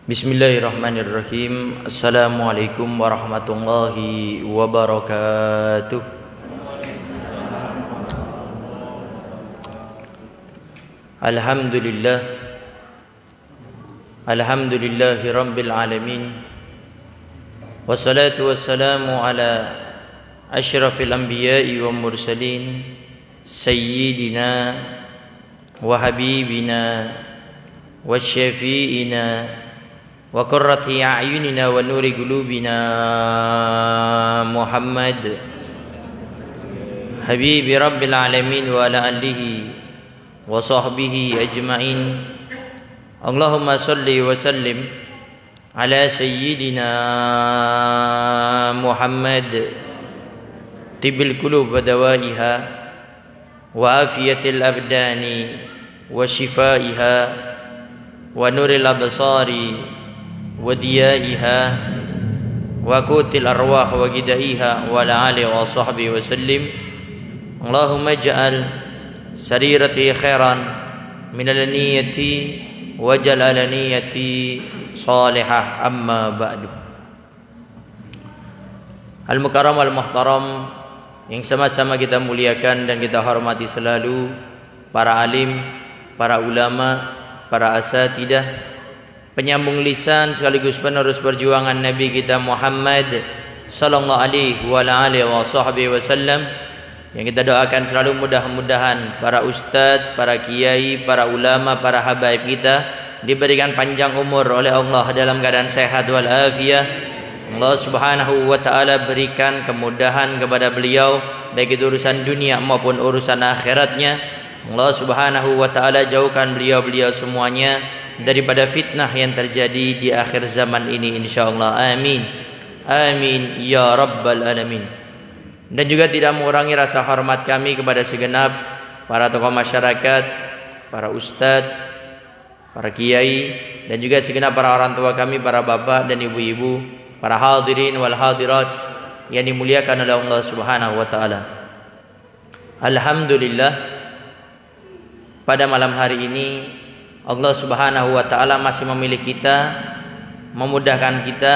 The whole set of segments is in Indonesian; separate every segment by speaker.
Speaker 1: Bismillahirrahmanirrahim. Assalamualaikum warahmatullahi wabarakatuh. Alhamdulillah. Alhamdulillahi rabbil alamin. Wassalatu wassalamu ala asyrafil anbiya'i wa mursalin sayyidina wa habibina wa syafi'ina wa qurrati a'yunina wa nuri qulubina Muhammad habibi rabbil alamin wa ala alihi wa sahbihi ajma'in. Allahumma salli wa sallim ala sayyidina Muhammad tibbil qulub wa dawaiha wa afiyatil abdani wa shifaiha wa nuril absari wa diyaiha wa qutil arwah wa gidaiha wa ala alihi wa sahbihi wa sallim. Allahumma ja'al sarirati khairan minal niyati wa jalal niyati salihah, amma ba'du. Al-mukarram al-muhtaram yang sama-sama kita muliakan dan kita hormati selalu, para alim, para ulama, para asatidah, penyambung lisan sekaligus penerus perjuangan Nabi kita Muhammad sallallahu alaihi wa alihi wasallam, yang kita doakan selalu mudah-mudahan para ustadz, para kiai, para ulama, para habaib kita diberikan panjang umur oleh Allah dalam keadaan sehat wal afiyah. Allah Subhanahu wa taala berikan kemudahan kepada beliau baik itu urusan dunia maupun urusan akhiratnya. Allah Subhanahu wa taala jauhkan beliau-beliau semuanya daripada fitnah yang terjadi di akhir zaman ini, insyaallah. Amin. Amin ya rabbal alamin. Dan juga tidak mengurangi rasa hormat kami kepada segenap para tokoh masyarakat, para ustadz, para kiai, dan juga segenap para orang tua kami, para bapak dan ibu-ibu, para hadirin wal hadirat yang dimuliakan oleh Allah Subhanahu wa taala. Alhamdulillah, pada malam hari ini Allah Subhanahu wa taala masih memilih kita, memudahkan kita,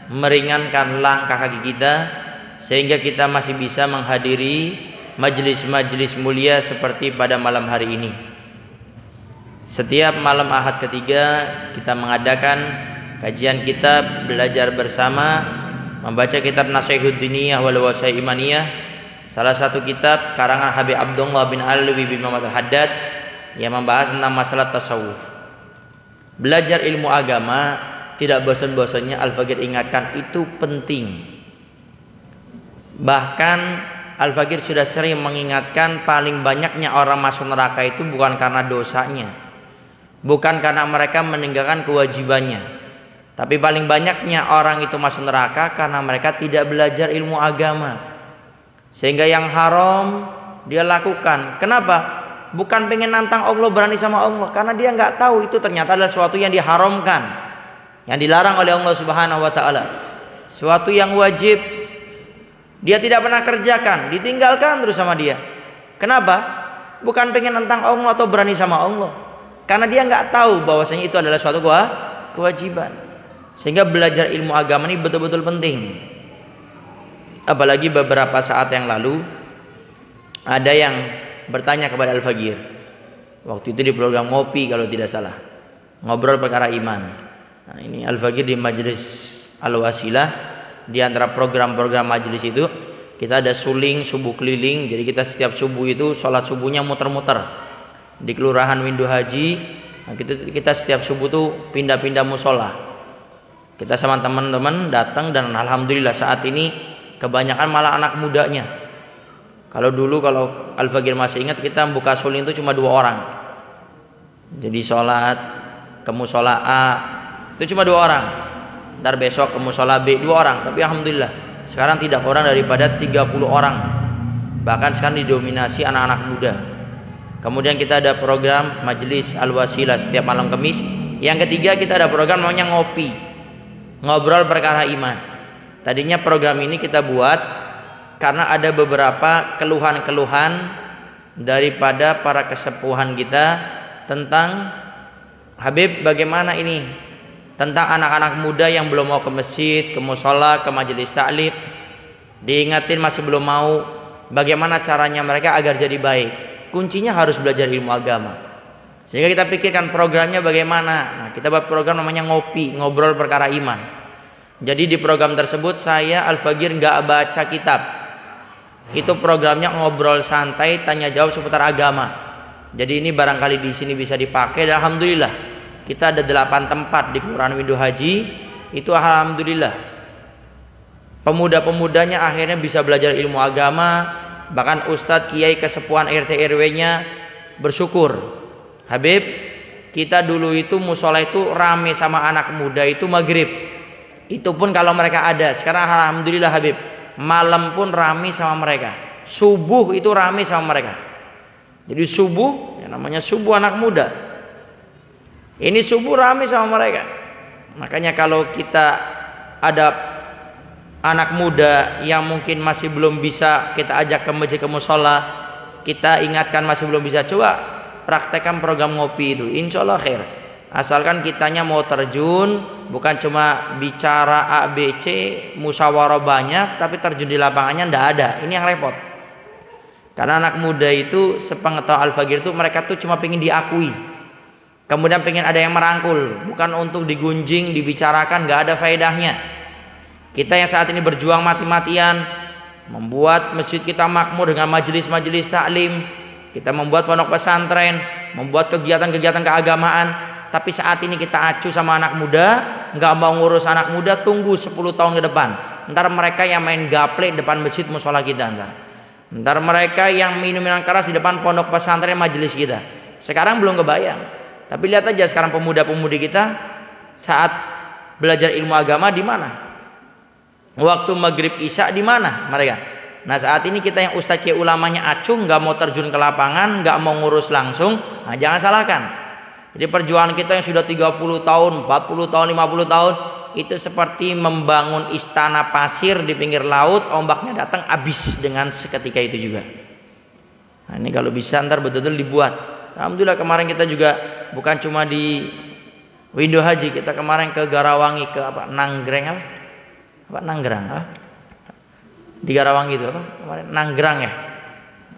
Speaker 1: meringankan langkah kaki kita, sehingga kita masih bisa menghadiri majelis-majelis mulia seperti pada malam hari ini. Setiap malam Ahad ketiga kita mengadakan kajian kitab, belajar bersama, membaca kitab Nasihatud Diniyah wal Wasai Imaniyah, salah satu kitab karangan Habib Abdullah bin Alwi bin Muhammad Al-Haddad yang membahas tentang masalah tasawuf. Belajar ilmu agama tidak bosan-bosannya Al-Faqir ingatkan, itu penting. Bahkan Al-Faqir sudah sering mengingatkan paling banyaknya orang masuk neraka itu bukan karena dosanya, bukan karena mereka meninggalkan kewajibannya, tapi paling banyaknya orang itu masuk neraka karena mereka tidak belajar ilmu agama, sehingga yang haram dia lakukan. Kenapa? Bukan pengen nantang Allah, berani sama Allah, karena dia nggak tahu itu ternyata adalah sesuatu yang diharamkan, yang dilarang oleh Allah Subhanahu wa taala, sesuatu yang wajib dia tidak pernah kerjakan, ditinggalkan terus sama dia. Kenapa? Bukan pengen nantang Allah atau berani sama Allah, karena dia nggak tahu bahwasanya itu adalah suatu kewajiban. Sehingga belajar ilmu agama ini betul-betul penting. Apalagi beberapa saat yang lalu ada yang bertanya kepada Al-Faqir, waktu itu di program Ngopi kalau tidak salah, ngobrol perkara iman. Nah, ini Al-Faqir di majelis Al-Wasilah, di antara program-program majelis itu kita ada suling subuh keliling. Jadi kita setiap subuh itu sholat subuhnya muter-muter di Kelurahan Windu Haji. Nah, kita setiap subuh tuh pindah-pindah musola. Kita sama teman-teman datang, dan alhamdulillah saat ini kebanyakan malah anak mudanya. Kalau dulu, kalau Al-Faqir masih ingat, kita buka suling itu cuma 2 orang. Jadi sholat ke musola A itu cuma 2 orang, ntar besok ke musola B 2 orang. Tapi alhamdulillah sekarang tidak kurang daripada 30 orang. Bahkan sekarang didominasi anak-anak muda. Kemudian kita ada program majelis Al-Wasilah setiap malam Kamis. Yang ketiga kita ada program namanya Ngopi, ngobrol perkara iman. Tadinya program ini kita buat karena ada beberapa keluhan-keluhan daripada para kesepuhan kita tentang Habib, bagaimana ini tentang anak-anak muda yang belum mau ke masjid, ke musola, ke majelis taklim. Diingatin masih belum mau. Bagaimana caranya mereka agar jadi baik? Kuncinya harus belajar ilmu agama. Sehingga kita pikirkan programnya bagaimana. Nah, kita buat program namanya ngopi, ngobrol perkara iman. Jadi di program tersebut saya Al-Fagir nggak baca kitab. Itu programnya ngobrol santai, tanya jawab seputar agama. Jadi ini barangkali di sini bisa dipakai. Dan alhamdulillah kita ada 8 tempat di Kelurahan Windu Haji. Itu alhamdulillah pemuda-pemudanya akhirnya bisa belajar ilmu agama. Bahkan ustadz, kiai, kesepuhan RT RW-nya bersyukur. Habib, kita dulu itu musola itu rame sama anak muda itu maghrib. Itu pun kalau mereka ada. Sekarang alhamdulillah Habib, malam pun rame sama mereka. Subuh itu rame sama mereka. Jadi subuh, ya namanya subuh anak muda. Ini subuh rame sama mereka. Makanya kalau kita ada anak muda yang mungkin masih belum bisa kita ajak ke masjid, ke musola, kita ingatkan masih belum bisa, coba praktekkan program ngopi itu, insya Allah khair. Asalkan kitanya mau terjun, bukan cuma bicara A, B, C, musyawarah banyak, tapi terjun di lapangannya ndak ada. Ini yang repot. Karena anak muda itu sepengetahuan Al-Fagir itu mereka tuh cuma pengen diakui, kemudian pengen ada yang merangkul, bukan untuk digunjing, dibicarakan, nggak ada faedahnya. Kita yang saat ini berjuang mati-matian membuat masjid kita makmur dengan majelis-majelis taklim, kita membuat pondok pesantren, membuat kegiatan-kegiatan keagamaan, tapi saat ini kita acuh sama anak muda, nggak mau ngurus anak muda, tunggu 10 tahun ke depan. Ntar mereka yang main gaple depan masjid musola kita, ntar mereka yang minum minuman keras di depan pondok pesantren majelis kita. Sekarang belum kebayang, tapi lihat aja sekarang pemuda-pemudi kita saat belajar ilmu agama di mana? Waktu maghrib isya di mana mereka? Nah saat ini kita yang ustadz kiai ulamanya acuh, nggak mau terjun ke lapangan, nggak mau ngurus langsung, nah jangan salahkan. Jadi perjuangan kita yang sudah 30 tahun, 40 tahun, 50 tahun itu seperti membangun istana pasir di pinggir laut, ombaknya datang habis dengan seketika itu juga. Nah ini kalau bisa ntar betul-betul dibuat. Alhamdulillah kemarin kita juga bukan cuma di Windu Haji, kita kemarin ke Garawangi, ke apa? Nanggreng Nanggerang di Garawangi itu apa? Nanggerang ya,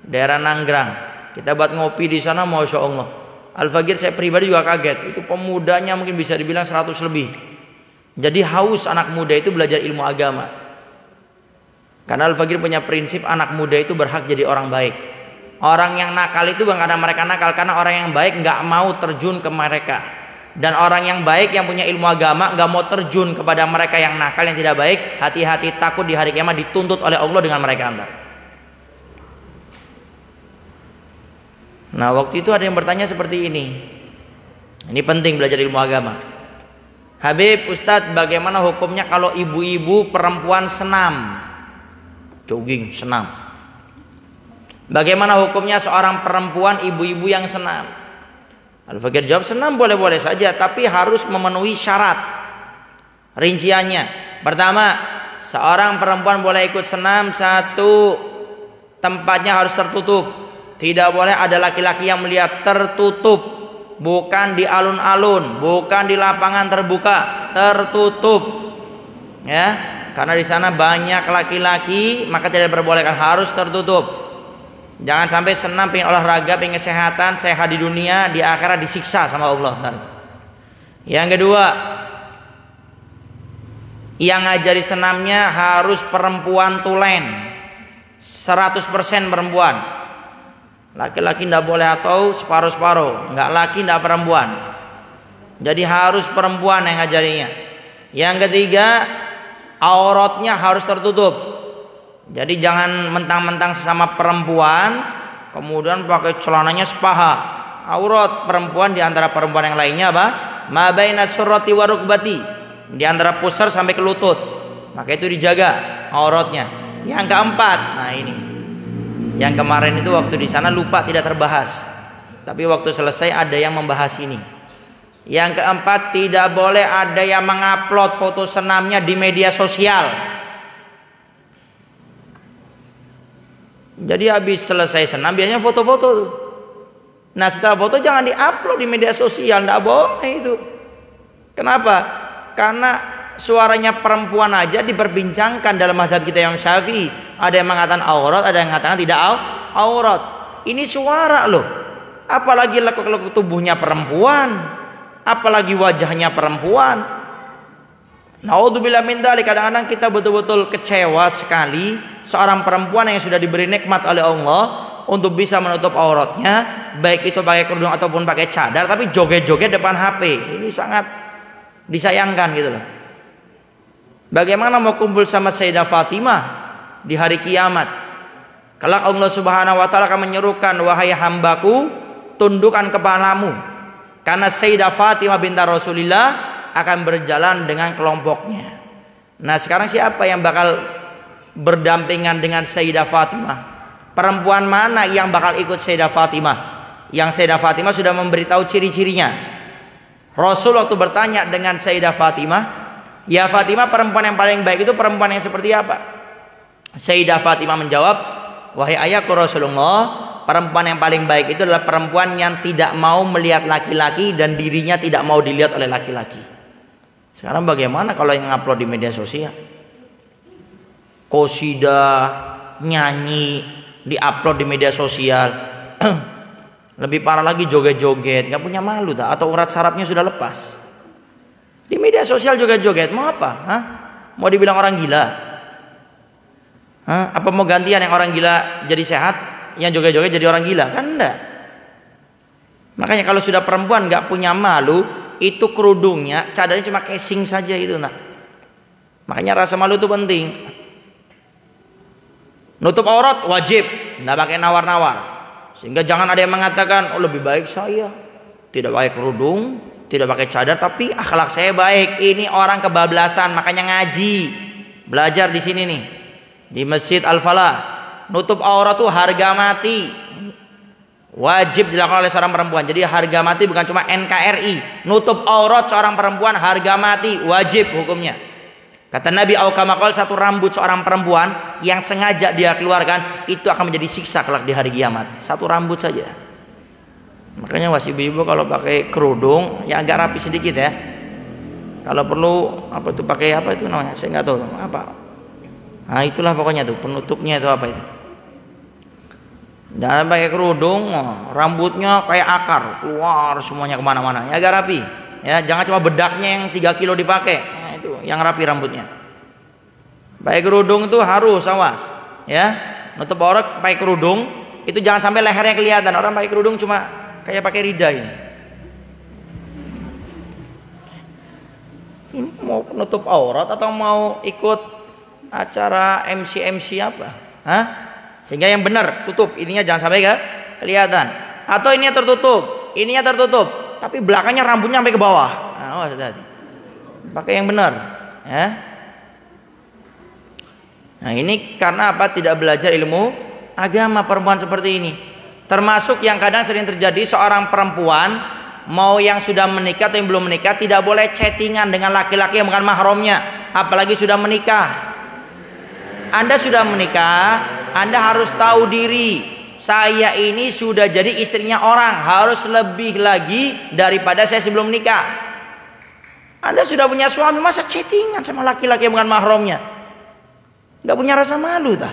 Speaker 1: daerah Nanggerang. Kita buat ngopi di sana, masya Allah. Al-Fagir saya pribadi juga kaget. Itu pemudanya mungkin bisa dibilang 100 lebih. Jadi haus anak muda itu belajar ilmu agama. Karena Al-Fagir punya prinsip anak muda itu berhak jadi orang baik. Orang yang nakal itu bukan karena mereka nakal, karena orang yang baik nggak mau terjun ke mereka. Dan orang yang baik yang punya ilmu agama nggak mau terjun kepada mereka yang nakal, yang tidak baik. Hati-hati, takut di hari kiamat dituntut oleh Allah dengan mereka antar. Nah waktu itu ada yang bertanya seperti ini. Ini penting belajar ilmu agama. Habib, Ustadz, bagaimana hukumnya kalau ibu-ibu perempuan senam, jogging, senam? Bagaimana hukumnya seorang perempuan ibu-ibu yang senam? Al-Fagir jawab, senam boleh-boleh saja, tapi harus memenuhi syarat. Rinciannya, pertama, seorang perempuan boleh ikut senam, satu, tempatnya harus tertutup. Tidak boleh ada laki-laki yang melihat, tertutup. Bukan di alun-alun, bukan di lapangan terbuka, tertutup. Ya, karena di sana banyak laki-laki, maka tidak diperbolehkan, harus tertutup. Jangan sampai senam pengen olahraga, pengen kesehatan, sehat di dunia, di akhirat disiksa sama Allah. Yang kedua, yang ngajari senamnya harus perempuan tulen, 100% perempuan. Laki-laki tidak boleh atau separuh-separuh, nggak laki nggak perempuan. Jadi harus perempuan yang ngajarinya. Yang ketiga, auratnya harus tertutup. Jadi jangan mentang-mentang sesama perempuan kemudian pakai celananya sepaha. Aurat perempuan di antara perempuan yang lainnya apa? Ma baina surrati wa rukbati, di antara pusar sampai ke lutut. Maka itu dijaga auratnya. Yang keempat, nah ini. Yang kemarin itu waktu di sana lupa tidak terbahas. Tapi waktu selesai ada yang membahas ini. Yang keempat, tidak boleh ada yang mengupload foto senamnya di media sosial. Jadi habis selesai senam biasanya foto-foto tuh. Nah setelah foto jangan diupload di media sosial, nggak boleh itu. Kenapa? Karena suaranya perempuan aja diperbincangkan dalam mazhab kita yang Syafi'i. Ada yang mengatakan aurat, ada yang mengatakan tidak aurat. Ini suara loh. Apalagi lekuk-lekuk tubuhnya perempuan, apalagi wajahnya perempuan. Naudzubillah min dzalik. Kadang-kadang kita betul-betul kecewa sekali seorang perempuan yang sudah diberi nikmat oleh Allah untuk bisa menutup auratnya, baik itu pakai kerudung ataupun pakai cadar, tapi joget-joget depan HP. Ini sangat disayangkan gitu loh. Bagaimana mau kumpul sama Sayyidah Fatimah di hari kiamat? Kelak Allah Subhanahu wa taala akan menyerukan, wahai hambaku, tundukkan kepalamu, karena Sayyidah Fatimah binti Rasulillah akan berjalan dengan kelompoknya. Nah, sekarang siapa yang bakal berdampingan dengan Sayyidah Fatimah? Perempuan mana yang bakal ikut Sayyidah Fatimah? Yang Sayyidah Fatimah sudah memberitahu ciri-cirinya. Rasul waktu bertanya dengan Sayyidah Fatimah, ya Fatimah, perempuan yang paling baik itu perempuan yang seperti apa? Sayyidah Fatimah menjawab, wahai ayahku Rasulullah, perempuan yang paling baik itu adalah perempuan yang tidak mau melihat laki-laki dan dirinya tidak mau dilihat oleh laki-laki. Sekarang bagaimana kalau yang upload di media sosial? Qosidah, nyanyi, diupload di media sosial. Lebih parah lagi joget-joget, nggak punya malu tak? Atau urat sarafnya sudah lepas. Di media sosial joget-joget, mau apa? Hah? Mau dibilang orang gila? Hah? Apa mau gantian yang orang gila jadi sehat, yang joget-joget jadi orang gila? Kan enggak. Makanya kalau sudah perempuan nggak punya malu, itu kerudungnya, cadarnya cuma casing saja itu, nak. Makanya rasa malu itu penting. Nutup aurat wajib, nggak pakai nawar-nawar. Sehingga jangan ada yang mengatakan, oh lebih baik saya tidak pakai kerudung, tidak pakai cadar, tapi akhlak saya baik. Ini orang kebablasan, makanya ngaji, belajar di sini nih, di Masjid Al-Falah. Nutup aurat tuh harga mati, wajib dilakukan oleh seorang perempuan. Jadi harga mati bukan cuma NKRI. Nutup aurat seorang perempuan harga mati, wajib hukumnya. Kata Nabi Aukamakol, satu rambut seorang perempuan yang sengaja dia keluarkan itu akan menjadi siksa kelak di hari kiamat. Satu rambut saja. Makanya wasi ibu-ibu kalau pakai kerudung ya agak rapi sedikit ya. Kalau perlu apa itu pakai apa itu namanya? Saya nggak tahu apa. Nah itulah pokoknya tuh penutupnya itu apa itu. Jangan pakai kerudung, rambutnya kayak akar keluar semuanya kemana-mana. Ya agak rapi. Ya jangan cuma bedaknya yang 3 kilo dipakai. Itu yang rapi rambutnya. Pakai kerudung itu harus awas ya, nutup aurat pakai kerudung itu jangan sampai lehernya kelihatan. Orang pakai kerudung cuma kayak pakai rida ini. Ini mau nutup aurat atau mau ikut acara MC apa? Hah? Sehingga yang benar tutup, ininya jangan sampai kelihatan. Atau ininya tertutup, tapi belakangnya rambutnya sampai ke bawah. Nah, awas hati-hati. Pakai yang benar ya. Nah ini karena apa? Tidak belajar ilmu agama perempuan seperti ini. Termasuk yang kadang sering terjadi, seorang perempuan mau yang sudah menikah atau yang belum menikah tidak boleh chattingan dengan laki-laki yang bukan mahramnya, apalagi sudah menikah. Anda sudah menikah, Anda harus tahu diri, saya ini sudah jadi istrinya orang, harus lebih lagi daripada saya sebelum menikah. Anda sudah punya suami, masa chattingan sama laki-laki yang bukan mahramnya? Gak punya rasa malu tak?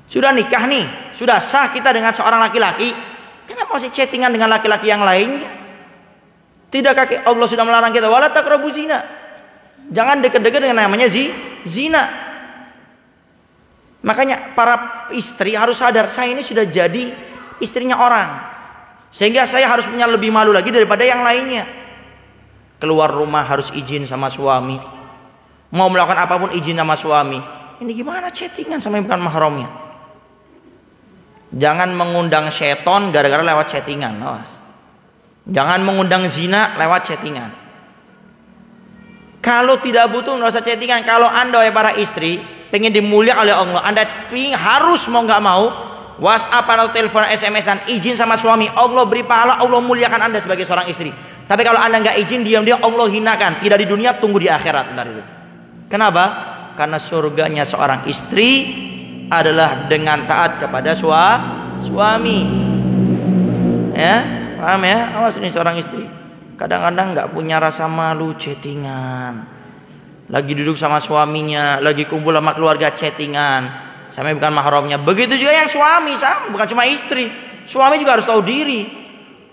Speaker 1: Sudah nikah nih, sudah sah kita dengan seorang laki-laki, kenapa masih chattingan dengan laki-laki yang lainnya? Tidakkah Allah sudah melarang kita, wala taqrabu zina? Jangan dekat-dekat dengan namanya zina. Makanya para istri harus sadar, saya ini sudah jadi istrinya orang, sehingga saya harus punya lebih malu lagi daripada yang lainnya. Keluar rumah harus izin sama suami, mau melakukan apapun izin sama suami. Ini gimana chattingan sama yang bukan mahramnya? Jangan mengundang seton gara-gara lewat chattingan, awas. Jangan mengundang zina lewat chattingan. Kalau tidak butuh nggak usah chattingan. Kalau Anda para istri pengen dimuliakan oleh Allah, Anda harus mau nggak mau WhatsApp atau telepon SMS-an izin sama suami, Allah beri pahala, Allah muliakan Anda sebagai seorang istri. Tapi kalau Anda nggak izin, diam-diam Allah hinakan, tidak di dunia, tunggu di akhirat ntar itu. Kenapa? Karena surganya seorang istri adalah dengan taat kepada suami. Ya, paham ya? Awas ini seorang istri. Kadang-kadang nggak punya rasa malu, chattingan. Lagi duduk sama suaminya, lagi kumpul sama keluarga, chattingan. Sampai bukan mahramnya. Begitu juga yang suami, sama, bukan cuma istri. Suami juga harus tahu diri.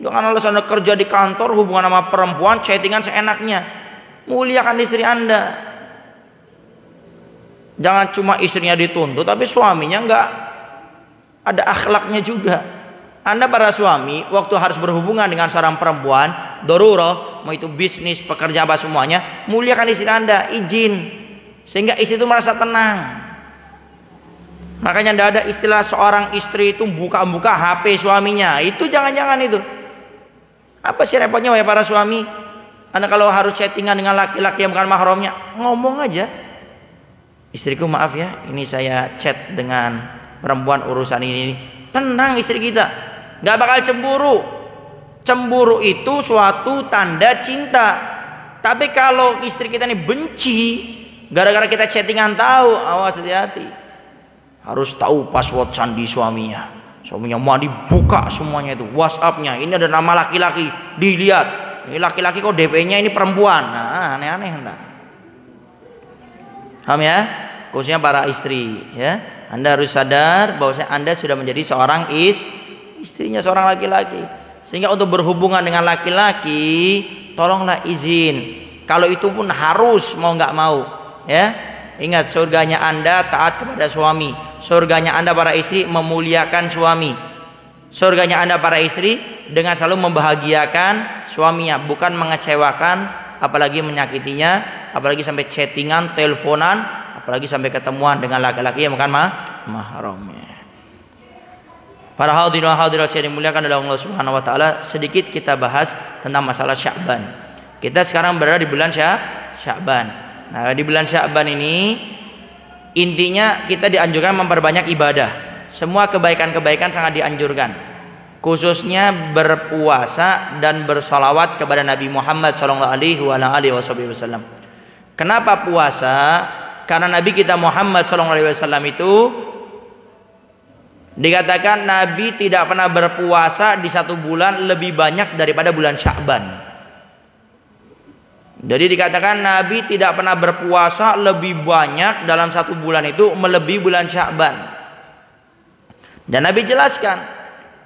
Speaker 1: Jangan alasan Anda kerja di kantor, hubungan sama perempuan, chattingan seenaknya. Muliakan istri Anda. Jangan cuma istrinya dituntut, tapi suaminya nggak ada akhlaknya juga. Anda para suami, waktu harus berhubungan dengan seorang perempuan, darurah, mau itu bisnis, pekerjaan apa semuanya, muliakan istri Anda, izin, sehingga istri itu merasa tenang. Makanya tidak ada istilah seorang istri itu buka-buka HP suaminya, itu jangan-jangan itu. Apa sih repotnya ya para suami? Anda kalau harus chattingan dengan laki-laki yang bukan mahramnya, ngomong aja, istriku maaf ya, ini saya chat dengan perempuan urusan ini. Tenang istri kita, nggak bakal cemburu. Cemburu itu suatu tanda cinta. Tapi kalau istri kita ini benci gara-gara kita chattingan, tahu, awas, hati-hati. Harus tahu password sandi suaminya. Suaminya mau dibuka semuanya itu, WhatsApp-nya. Ini ada nama laki-laki, dilihat. Ini laki-laki kok DP-nya ini perempuan. Nah, aneh-aneh entar. Paham ya? Khususnya para istri, ya. Anda harus sadar bahwa Anda sudah menjadi seorang istrinya seorang laki-laki. Sehingga untuk berhubungan dengan laki-laki, tolonglah izin. Kalau itu pun harus, mau nggak mau, ya. Ingat, surganya Anda taat kepada suami. Surganya Anda para istri memuliakan suami. Surganya Anda para istri dengan selalu membahagiakan suaminya, bukan mengecewakan, apalagi menyakitinya, apalagi sampai chattingan, teleponan, apalagi sampai ketemuan dengan laki-laki yang bukan mahramnya. Para hadirin wa hadirat yang dimuliakan oleh Allah Subhanahu wa taala, sedikit kita bahas tentang masalah Sya'ban. Kita sekarang berada di bulan Sya'ban. Nah, di bulan Sya'ban ini intinya kita dianjurkan memperbanyak ibadah. Semua kebaikan-kebaikan sangat dianjurkan. Khususnya berpuasa dan bersalawat kepada Nabi Muhammad SAW. Kenapa puasa? Karena Nabi kita Muhammad SAW itu dikatakan Nabi tidak pernah berpuasa di satu bulan lebih banyak daripada bulan Sya'ban. Jadi dikatakan Nabi tidak pernah berpuasa lebih banyak dalam satu bulan itu melebihi bulan Sya'ban. Dan Nabi jelaskan,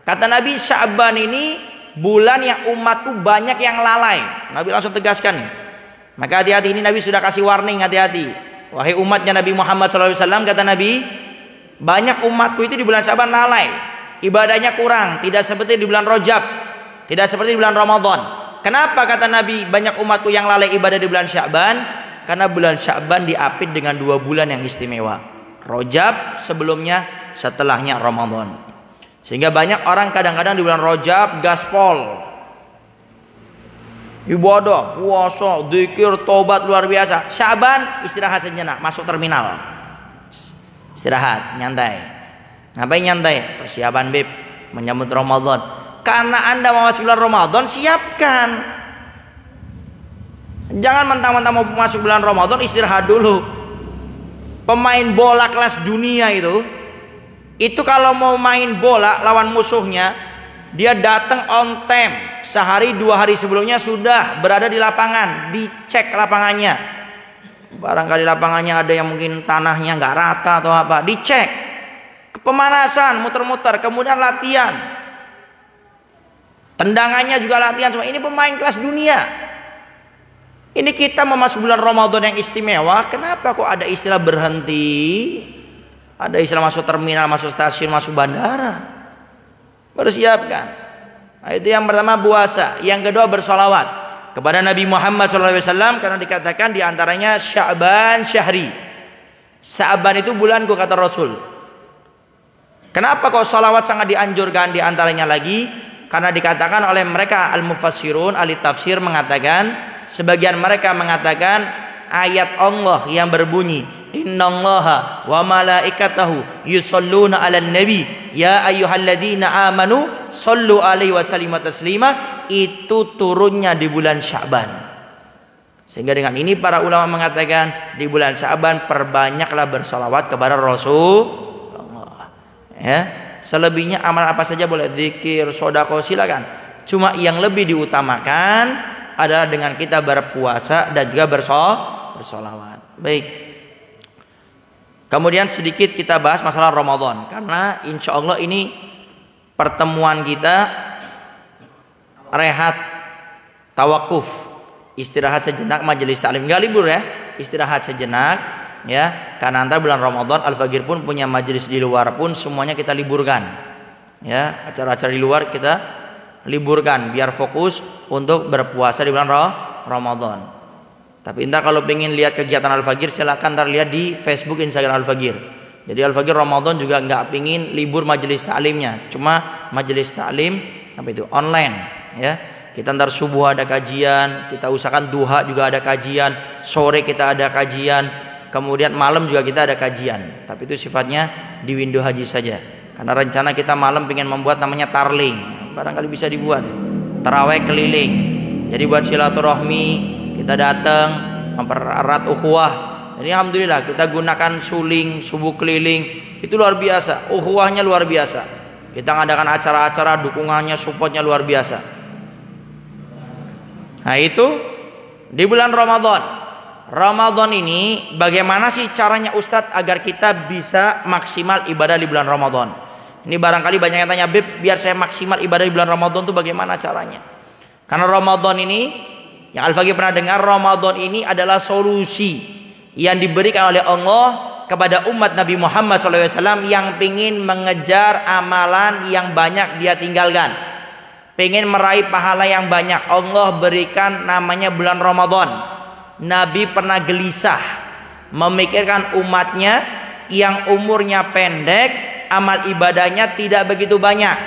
Speaker 1: kata Nabi, Sya'ban ini bulan yang umatku banyak yang lalai. Nabi langsung tegaskan. Maka hati-hati, ini Nabi sudah kasih warning, hati-hati. Wahai umatnya Nabi Muhammad SAW, kata Nabi, banyak umatku itu di bulan Sya'ban lalai, ibadahnya kurang, tidak seperti di bulan Rajab, tidak seperti di bulan Ramadan. Kenapa kata Nabi banyak umatku yang lalai ibadah di bulan Sya'ban? Karena bulan Sya'ban diapit dengan 2 bulan yang istimewa, Rajab sebelumnya, setelahnya Ramadan. Sehingga banyak orang kadang-kadang di bulan Rajab gaspol, ibadah, puasa, zikir, tobat luar biasa. Sya'ban istirahat sejenak, masuk terminal, istirahat, nyantai. Ngapain nyantai? Persiapan beb menyambut Ramadan. Karena Anda mau masuk bulan Ramadan, siapkan. Jangan mentang-mentang mau masuk bulan Ramadan, istirahat dulu. Pemain bola kelas dunia itu kalau mau main bola lawan musuhnya, dia datang on time. Sehari 2 hari sebelumnya sudah berada di lapangan, dicek lapangannya. Barangkali lapangannya ada yang mungkin tanahnya nggak rata atau apa, dicek. Pemanasan, muter-muter, kemudian latihan. Tendangannya juga latihan semua. Ini pemain kelas dunia. Ini kita memasuki bulan Ramadan yang istimewa. Kenapa kok ada istilah berhenti? Ada istilah masuk terminal, masuk stasiun, masuk bandara. Bersiapkan. Nah, itu yang pertama puasa. Yang kedua bersolawat kepada Nabi Muhammad SAW. Karena dikatakan diantaranya Sya'ban syahri. Sya'ban itu bulanku, kata Rasul. Kenapa kok solawat sangat dianjurkan? Diantaranya lagi karena dikatakan oleh mereka al-mufassirun, ahli tafsir mengatakan, sebagian mereka mengatakan ayat Allah yang berbunyi innallaha wa malaikatahu yusholluna 'alan nabi ya ayyuhalladzina amanu shollu 'alaihi wa sallimu taslima, itu turunnya di bulan Sya'ban. Sehingga dengan ini para ulama mengatakan di bulan Sya'ban perbanyaklah bersolawat kepada Rasulullah. Ya. Selebihnya amal apa saja boleh, zikir, sedekah, silakan. Cuma yang lebih diutamakan adalah dengan kita berpuasa dan juga bersolawat. Baik. Kemudian sedikit kita bahas masalah Ramadan, karena insya Allah ini pertemuan kita rehat, tawakuf, istirahat sejenak majelis taklim, nggak libur ya, istirahat sejenak ya, karena antar bulan Ramadan Al-Fagir pun punya majelis di luar pun semuanya kita liburkan ya, acara-acara di luar kita liburkan biar fokus untuk berpuasa di bulan Ramadan. Tapi entar kalau pengen lihat kegiatan Al-Fagir silakan ntar lihat di Facebook Instagram Al-Fagir. Jadi Al-Fagir Ramadan juga nggak pingin libur majelis taklimnya, cuma majelis taklim apa itu online ya. Kita ntar subuh ada kajian, kita usahakan duha juga ada kajian, sore kita ada kajian, kemudian malam juga kita ada kajian. Tapi itu sifatnya di window haji saja. Karena rencana kita malam pengen membuat namanya tarling, barangkali bisa dibuat taraweh keliling. Jadi buat silaturahmi kita datang mempererat ukhuwah. Jadi alhamdulillah kita gunakan suling, subuh keliling, itu luar biasa, ukhuwahnya luar biasa. Kita ngadakan acara-acara, dukungannya, supportnya luar biasa. Nah itu di bulan Ramadan. Ramadan ini bagaimana sih caranya Ustadz agar kita bisa maksimal ibadah di bulan Ramadan? Ini barangkali banyak yang tanya, Beb, biar saya maksimal ibadah di bulan Ramadan itu bagaimana caranya? Karena Ramadan ini, yang Al-Fagir pernah dengar, Ramadan ini adalah solusi yang diberikan oleh Allah kepada umat Nabi Muhammad SAW yang ingin mengejar amalan yang banyak dia tinggalkan, pengen meraih pahala yang banyak. Allah berikan namanya bulan Ramadan. Nabi pernah gelisah memikirkan umatnya yang umurnya pendek, amal ibadahnya tidak begitu banyak,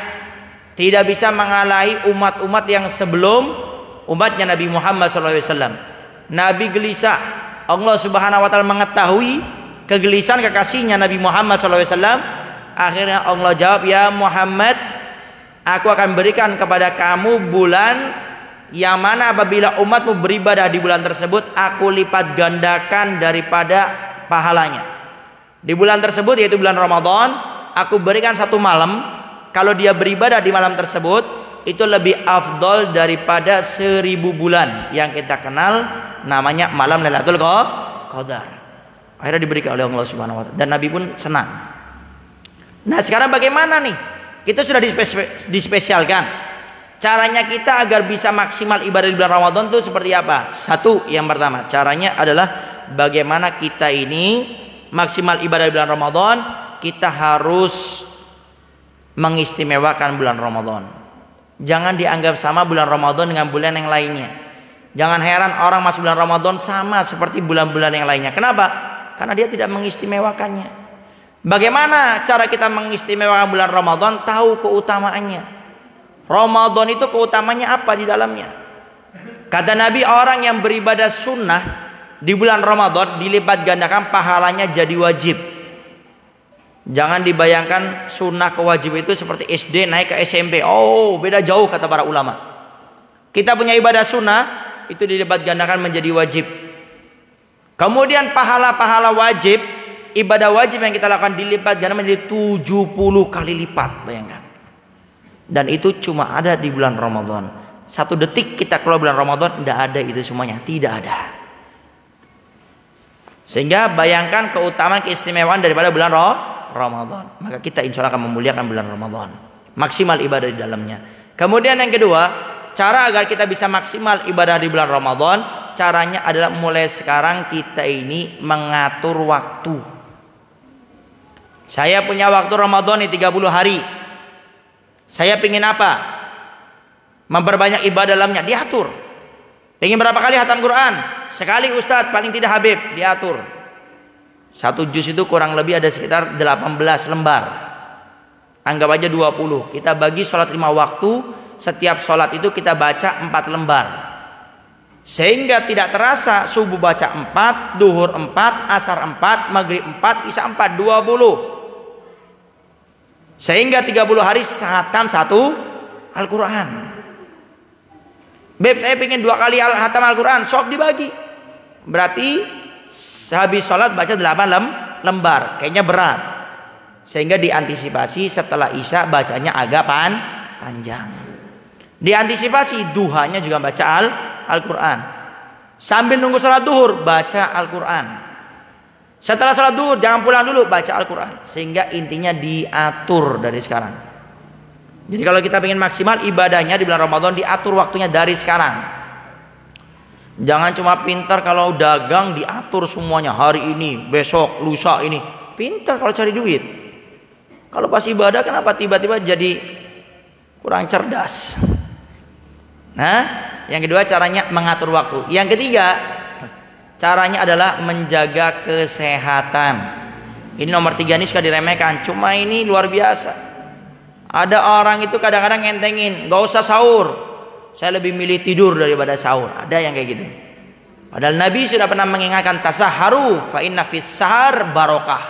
Speaker 1: tidak bisa mengalahi umat-umat yang sebelum umatnya Nabi Muhammad SAW. Nabi gelisah. Allah Subhanahu wa Ta'ala mengetahui kegelisahan kekasihnya Nabi Muhammad SAW. Akhirnya Allah jawab, ya Muhammad, aku akan berikan kepada kamu bulan yang mana apabila umatmu beribadah di bulan tersebut, aku lipat gandakan daripada pahalanya. Di bulan tersebut, yaitu bulan Ramadan, aku berikan satu malam, kalau dia beribadah di malam tersebut, itu lebih afdol daripada 1000 bulan yang kita kenal namanya malam Lailatul Qadar. Akhirnya diberikan oleh Allah Subhanahu wa Ta'ala, dan Nabi pun senang. Nah sekarang bagaimana nih? Kita sudah dispesialkan. Caranya kita agar bisa maksimal ibadah di bulan Ramadan itu seperti apa? Satu, yang pertama, caranya adalah bagaimana kita ini maksimal ibadah di bulan Ramadan. Kita harus mengistimewakan bulan Ramadan. Jangan dianggap sama bulan Ramadan dengan bulan yang lainnya. Jangan heran orang masuk bulan Ramadan sama seperti bulan-bulan yang lainnya. Kenapa? Karena dia tidak mengistimewakannya. Bagaimana cara kita mengistimewakan bulan Ramadan? Tahu keutamaannya. Ramadan itu keutamanya apa di dalamnya? Kata Nabi, orang yang beribadah sunnah di bulan Ramadan dilipat gandakan pahalanya jadi wajib. Jangan dibayangkan sunnah ke wajib itu seperti SD naik ke SMP. Oh, beda jauh kata para ulama. Kita punya ibadah sunnah itu dilipat gandakan menjadi wajib. Kemudian pahala-pahala wajib, ibadah wajib yang kita lakukan dilipat gandakan menjadi 70 kali lipat. Bayangkan. Dan itu cuma ada di bulan Ramadan. 1 detik kita keluar bulan Ramadan, tidak ada itu semuanya, tidak ada. Sehingga bayangkan keutamaan keistimewaan daripada bulan Ramadan. Maka kita insya Allah akan memuliakan bulan Ramadan, maksimal ibadah di dalamnya. Kemudian yang kedua, cara agar kita bisa maksimal ibadah di bulan Ramadan, caranya adalah mulai sekarang kita ini mengatur waktu. Saya punya waktu Ramadan ini 30 hari. Saya pengen apa? Memperbanyak ibadah dalamnya, diatur. Pengen berapa kali hatam Quran? Sekali Ustadz, paling tidak Habib, diatur. 1 juz itu kurang lebih ada sekitar 18 lembar. Anggap aja 20. Kita bagi sholat 5 waktu. Setiap sholat itu kita baca 4 lembar. Sehingga tidak terasa subuh baca 4, duhur 4, asar 4, maghrib 4, isya 4, 20. Sehingga 30 hari hatam 1 Al-Quran. Beb, saya pengen 2 kali hatam Al-Quran, sok dibagi. Berarti habis sholat baca 8 lembar, kayaknya berat. Sehingga diantisipasi setelah isya bacanya agak panjang. Diantisipasi duhanya juga baca Al-Quran. Sambil nunggu sholat duhur, baca Al-Quran. Setelah sholat duhur, jangan pulang dulu, baca Al-Quran. Sehingga intinya diatur dari sekarang. Jadi kalau kita ingin maksimal ibadahnya di bulan Ramadan, diatur waktunya dari sekarang. Jangan cuma pintar kalau dagang diatur semuanya, hari ini, besok, lusa ini. Pintar kalau cari duit. Kalau pas ibadah kenapa tiba-tiba jadi kurang cerdas? Nah, yang kedua caranya mengatur waktu. Yang ketiga caranya adalah menjaga kesehatan. Ini nomor 3 ini suka diremehkan, cuma ini luar biasa. Ada orang itu kadang-kadang ngentengin, gak usah sahur, saya lebih milih tidur daripada sahur. Ada yang kayak gitu. Padahal Nabi sudah pernah mengingatkan, tasaharu fa inna fis sahar barokah.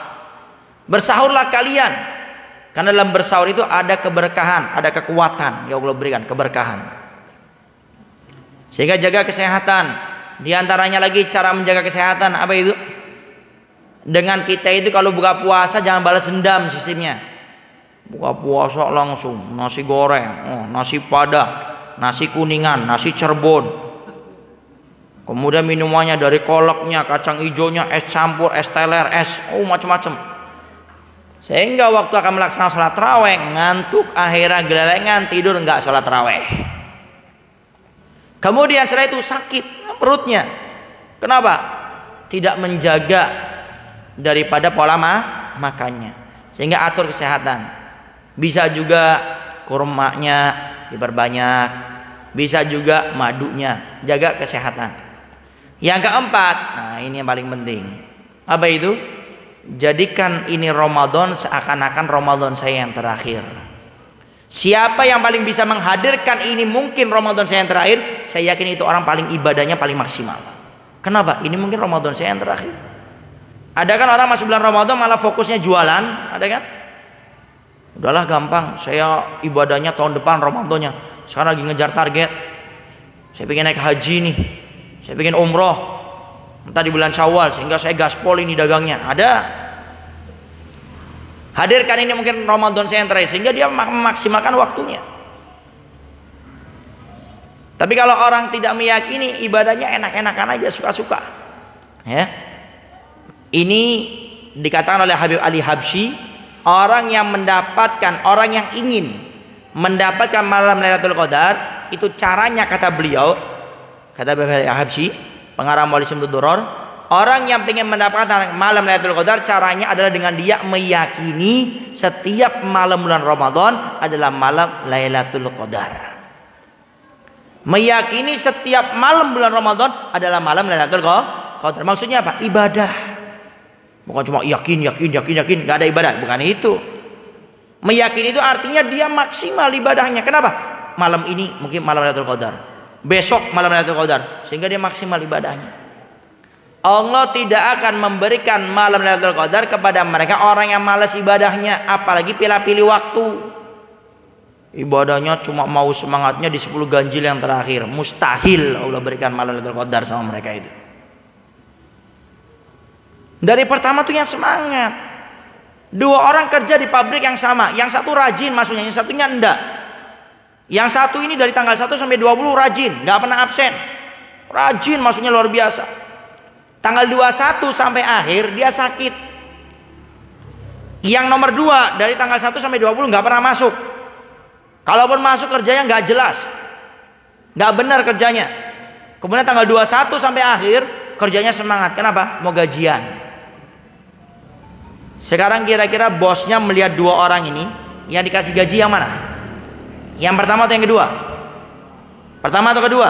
Speaker 1: Bersahurlah kalian, karena dalam bersahur itu ada keberkahan, ada kekuatan. Ya Allah berikan keberkahan. Sehingga jaga kesehatan. Di antaranya lagi cara menjaga kesehatan apa itu? Dengan kita itu kalau buka puasa jangan balas dendam sistemnya. Buka puasa langsung nasi goreng, nasi padang, nasi kuningan, nasi cerbon. Kemudian minumannya dari kolaknya, kacang hijaunya, es campur, es teler, es, macam-macam. Sehingga waktu akan melaksanakan sholat tarawih ngantuk, akhirnya gelelengan, tidur nggak sholat tarawih. Kemudian setelah itu sakit perutnya. Kenapa? Tidak menjaga daripada pola makannya. Sehingga atur kesehatan. Bisa juga kurmanya diperbanyak, bisa juga madunya, jaga kesehatan. Yang keempat, nah ini yang paling penting. Apa itu? Jadikan ini Ramadan seakan-akan Ramadan saya yang terakhir. Siapa yang paling bisa menghadirkan ini mungkin Ramadan saya yang terakhir, saya yakin itu orang paling ibadahnya paling maksimal. Kenapa? Ini mungkin Ramadan saya yang terakhir. Ada kan orang masuk bulan Ramadan malah fokusnya jualan, ada kan? Udahlah gampang, saya ibadahnya tahun depan Ramadannya. Sekarang lagi ngejar target. Saya pengen naik haji nih, saya pengen umroh entah di bulan Syawal, sehingga saya gaspol ini dagangnya. Ada. Hadirkan ini mungkin Ramadan saya yang terakhir, sehingga dia memaksimalkan waktunya. Tapi kalau orang tidak meyakini, ibadahnya enak-enakan aja, suka-suka. Ya. Ini dikatakan oleh Habib Ali Habsyi, orang yang mendapatkan, orang yang ingin mendapatkan malam Lailatul Qadar, itu caranya kata beliau, kata Habib Ali Habsyi, pengarang Maulid Syamsul Duror, orang yang ingin mendapatkan malam Lailatul Qadar caranya adalah dengan dia meyakini setiap malam bulan Ramadan adalah malam Lailatul Qadar. Meyakini setiap malam bulan Ramadan adalah malam Lailatul Qadar. Maksudnya apa? Ibadah. Bukan cuma yakin, nggak ada ibadah. Bukan itu. Meyakini itu artinya dia maksimal ibadahnya. Kenapa? Malam ini mungkin malam Lailatul Qadar, besok malam Lailatul Qadar, sehingga dia maksimal ibadahnya. Allah tidak akan memberikan malam Lailatul Qadar kepada mereka orang yang malas ibadahnya, apalagi pilih-pilih waktu. Ibadahnya cuma mau semangatnya di 10 ganjil yang terakhir. Mustahil Allah berikan malam Lailatul Qadar sama mereka itu. Dari pertama tuh yang semangat. 2 orang kerja di pabrik yang sama, yang satu rajin masuknya, yang satunya enggak. Yang satu ini dari tanggal 1 sampai 20 rajin, nggak pernah absen. Rajin masuknya luar biasa. Tanggal 21 sampai akhir dia sakit. Yang nomor 2 dari tanggal 1 sampai 20 nggak pernah masuk. Kalaupun masuk kerjanya nggak jelas, nggak benar kerjanya. Kemudian tanggal 21 sampai akhir kerjanya semangat. Kenapa? Mau gajian. Sekarang kira-kira bosnya melihat 2 orang ini, yang dikasih gaji yang mana? Yang pertama atau yang kedua? Pertama atau kedua?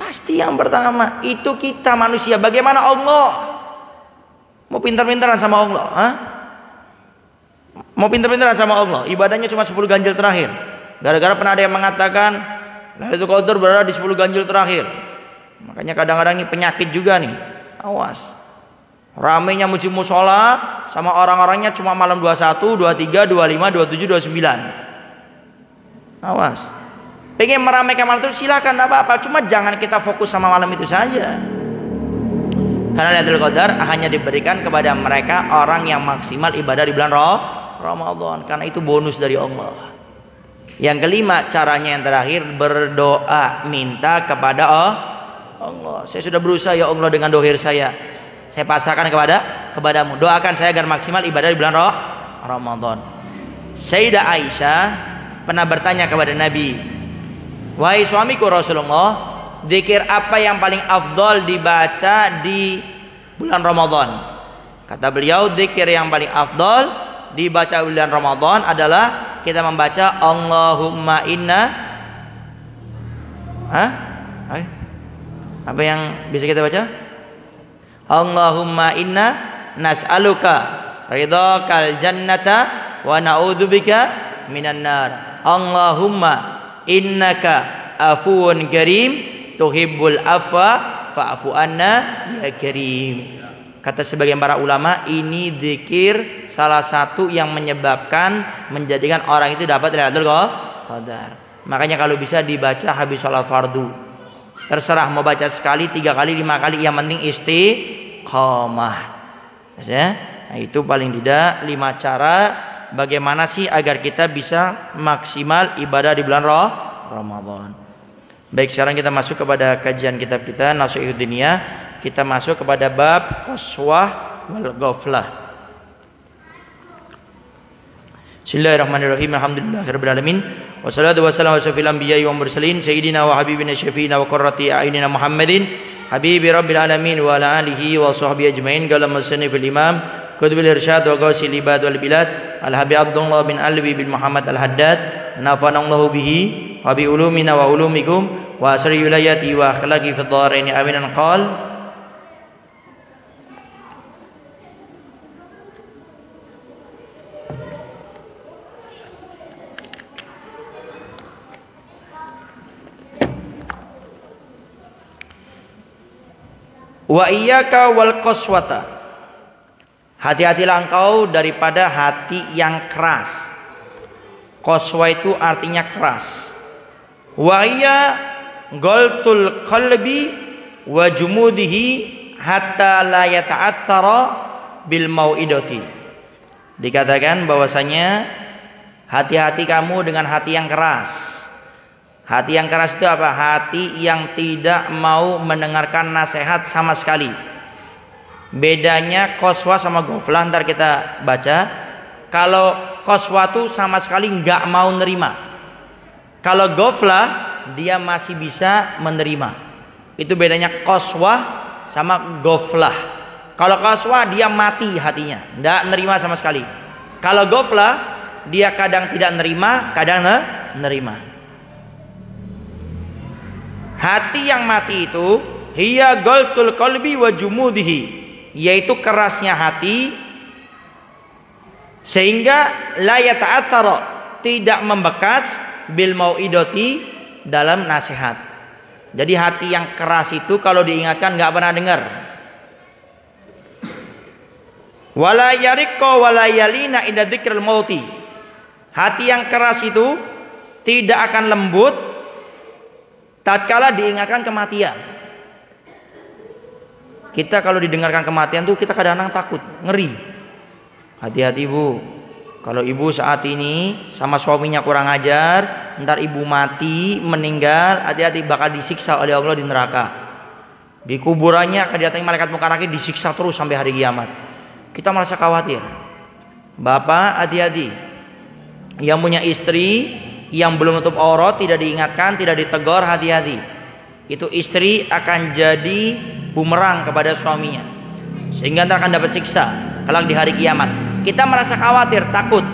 Speaker 1: Pasti yang pertama. Itu kita manusia. Bagaimana Allah? Mau pintar-pintaran sama Allah? Hah? Mau pintar-pintaran sama Allah? Ibadahnya cuma 10 ganjil terakhir. Gara-gara pernah ada yang mengatakan Lailatul Qadar berada di 10 ganjil terakhir. Makanya kadang-kadang ini penyakit juga nih. Awas. Ramainya muji musola sama orang-orangnya cuma malam 21, 23, 25, 27, 29. Awas. Pengen meramaikan malam itu silakan, enggak apa-apa, cuma jangan kita fokus sama malam itu saja. Karena Lailatul Qadar hanya diberikan kepada mereka orang yang maksimal ibadah di bulan Ramadan, karena itu bonus dari Allah. Yang kelima, caranya yang terakhir, berdoa, minta kepada Allah. Saya sudah berusaha ya Allah dengan dohir saya pasrahkan kepadamu. Doakan saya agar maksimal ibadah di bulan Ramadan. Sayyidah Aisyah pernah bertanya kepada Nabi, wahai suamiku Rasulullah, zikir apa yang paling afdol dibaca di bulan Ramadan? Kata beliau, zikir yang paling afdol dibaca bulan Ramadan adalah kita membaca Allahumma inna apa yang bisa kita baca? Allahumma inna nas'aluka ridhakal jannata wa na'udzubika minan nar. Allahumma innaka afuwun karim tuhibbul afwa fa'fu anna ya karim. Kata sebagian para ulama, ini zikir salah satu yang menyebabkan menjadikan orang itu dapat Lailatul Qadar. Makanya kalau bisa dibaca habis sholat fardu. Terserah mau baca sekali, 3 kali, 5 kali, yang penting istiqomah. Nah, itu paling tidak 5 cara bagaimana sih agar kita bisa maksimal ibadah di bulan Ramadan. Baik, sekarang kita masuk kepada kajian kitab kita Nasihatud Diniyah. Kita masuk kepada bab qaswah wal ghaflah. Bismillahirrahmanirrahim. Alhamdulillahirabbil alamin. Wassalatu wassalamu ala asyrofil anbiya'i wal mursalin sayyidina wa habibina syafiina wa qurrati a'yunina Muhammadin habibi rabbil alamin wa ala alihi wa sahbihi ajmain. Qala musanniful imam qutbul irsyad wa ghasil ibad wal bilad al habib Abdullah bin Alwi bin Muhammad al Haddad nafanallahu bihi wa bi ulumina wa ulumikum wa asri wilayati wa akhlaqi fid dharain amin. Qala wa iyyaka wal qaswata, hati-hatilah engkau daripada hati yang keras. Qaswa itu artinya keras. Wa iya ghaltul qalbi wa jumudihi hatta la yata'athara bil mau'idati. Dikatakan bahwasanya hati-hati kamu dengan hati yang keras. Hati yang keras itu apa? Hati yang tidak mau mendengarkan nasihat sama sekali. Bedanya qaswa sama ghaflah ntar kita baca. Kalau qaswa itu sama sekali nggak mau nerima. Kalau ghaflah dia masih bisa menerima. Itu bedanya qaswa sama ghaflah. Kalau qaswa dia mati hatinya, nggak nerima sama sekali. Kalau ghaflah dia kadang tidak nerima, kadang nerima. Hati yang mati itu hiya ghaltul qalbi wa jumudihi, yaitu kerasnya hati sehingga la yata'athara, tidak membekas bil mau'idati, dalam nasihat. Jadi hati yang keras itu kalau diingatkan nggak pernah dengar. Wala yariqqa wala yalina inda dzikril mauti, hati yang keras itu tidak akan lembut tatkala diingatkan kematian. Kita kalau didengarkan kematian tuh kita kadang-kadang takut, ngeri. Hati-hati bu, kalau ibu saat ini sama suaminya kurang ajar, ntar ibu mati, meninggal, hati-hati bakal disiksa oleh Allah di neraka. Di kuburannya akan didatangi malaikat munkar nakir, disiksa terus sampai hari kiamat. Kita merasa khawatir. Bapak hati-hati, yang punya istri yang belum nutup aurat tidak diingatkan, tidak ditegur, hati-hati. Itu istri akan jadi bumerang kepada suaminya, sehingga nanti akan dapat siksa kelak di hari kiamat. Kita merasa khawatir, takut.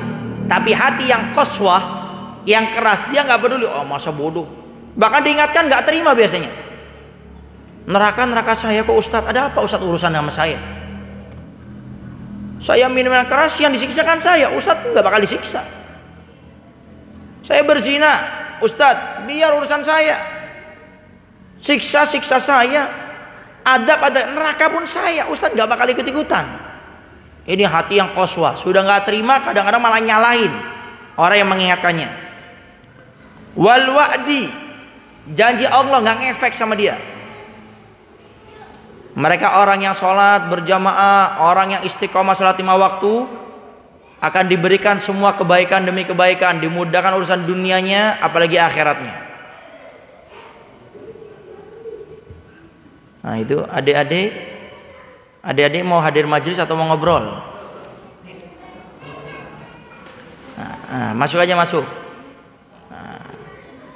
Speaker 1: Tapi hati yang qaswah, yang keras, dia nggak peduli. Oh masa bodoh. Bahkan diingatkan nggak terima biasanya. Neraka saya kok Ustadz, ada apa Ustadz urusan sama saya? Saya minuman keras, yang disiksakan saya, Ustadz nggak bakal disiksa. Saya berzina, Ustadz, biar urusan saya. Siksa saya. Adab ada, neraka pun saya, Ustadz nggak bakal ikut-ikutan. Ini hati yang qaswah, sudah nggak terima, kadang-kadang malah nyalahin orang yang mengingatkannya. Wal wa'di, janji Allah nggak ngefek sama dia. Mereka orang yang sholat berjamaah, orang yang istiqomah sholat 5 waktu, akan diberikan semua kebaikan demi kebaikan, dimudahkan urusan dunianya apalagi akhiratnya. Nah itu adik-adik mau hadir majelis atau mau ngobrol? Nah, masuk aja masuk.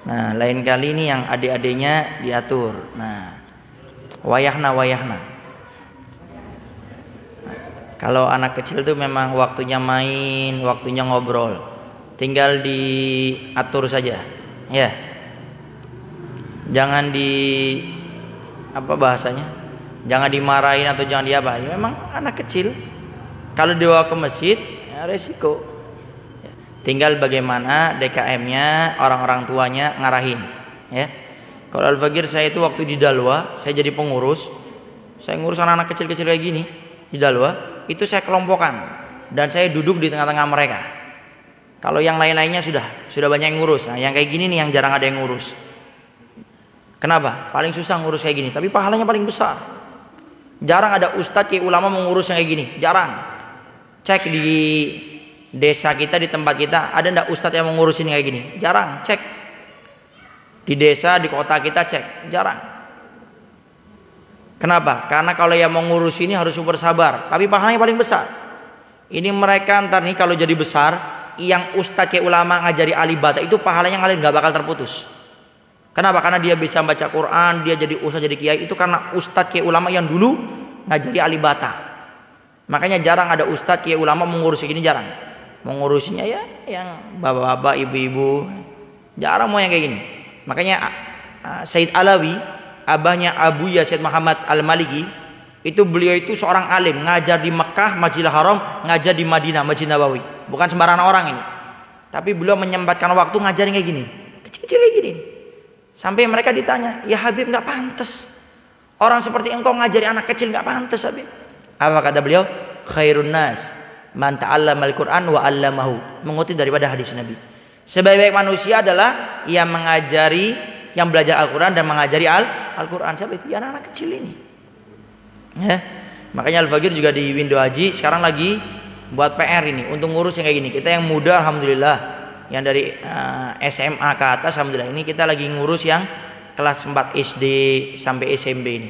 Speaker 1: Nah lain kali ini yang adik-adiknya diatur. Nah wayahna. Kalau anak kecil itu memang waktunya main, waktunya ngobrol, tinggal diatur saja, ya. Jangan apa bahasanya? Jangan dimarahin atau jangan diapa. Ya, memang anak kecil. Kalau dibawa ke masjid, ya resiko. Ya. Tinggal bagaimana DKM-nya, orang-orang tuanya ngarahin, ya. Kalau Al-Fagir saya itu waktu di Dalwa, saya jadi pengurus, saya ngurus anak-anak kecil-kecil kayak gini di Dalwa. Itu saya kelompokkan dan saya duduk di tengah-tengah mereka. Kalau yang lain-lainnya sudah banyak yang ngurus. Nah, yang kayak gini nih yang jarang ada yang ngurus. Kenapa? Paling susah ngurus kayak gini, tapi pahalanya paling besar. Jarang ada ustadz kayak ulama mengurus yang kayak gini, jarang. Cek di desa kita, di tempat kita, ada ndak ustadz yang mengurusin kayak gini? Jarang. Cek di desa, di kota kita, cek, jarang. Kenapa? Karena kalau yang mau ngurus ini harus super sabar, tapi pahalanya paling besar. Ini mereka ntar nih kalau jadi besar, yang ustadz kayak ulama ngajari alibata itu pahalanya ngalir nggak bakal terputus. Kenapa? Karena dia bisa baca Quran, dia jadi ustadz jadi kiai itu karena ustadz kayak ulama yang dulu ngajari alibata. Makanya jarang ada ustadz kayak ulama mengurus ini, jarang. Mengurusinya ya yang bapak-bapak, ibu-ibu, jarang mau yang kayak gini. Makanya Said Alawi, abahnya Abu Yazid Muhammad Al-Maliki, itu beliau itu seorang alim, ngajar di Mekah, Masjidil Haram, ngajar di Madinah, Masjid Nabawi. Bukan sembarangan orang ini. Tapi beliau menyempatkan waktu ngajarin kayak gini. Kecil-kecil kayak gini. Sampai mereka ditanya, "Ya Habib, enggak pantas. Orang seperti engkau ngajari anak kecil enggak pantas, Habib." Apa kata beliau? Khairun nas man ta'allamal Qur'an wa 'allamahu. Mengutip daripada hadis Nabi. Sebaik-baik manusia adalah yang mengajari, yang belajar Al-Quran dan mengajari Al-Quran. Siapa itu? Ya anak-anak kecil ini, ya. Makanya Al-Fagir juga di Window Haji sekarang lagi buat PR ini untuk ngurus yang kayak gini. Kita yang muda alhamdulillah, yang dari SMA ke atas alhamdulillah, ini kita lagi ngurus yang kelas 4 SD sampai SMP ini.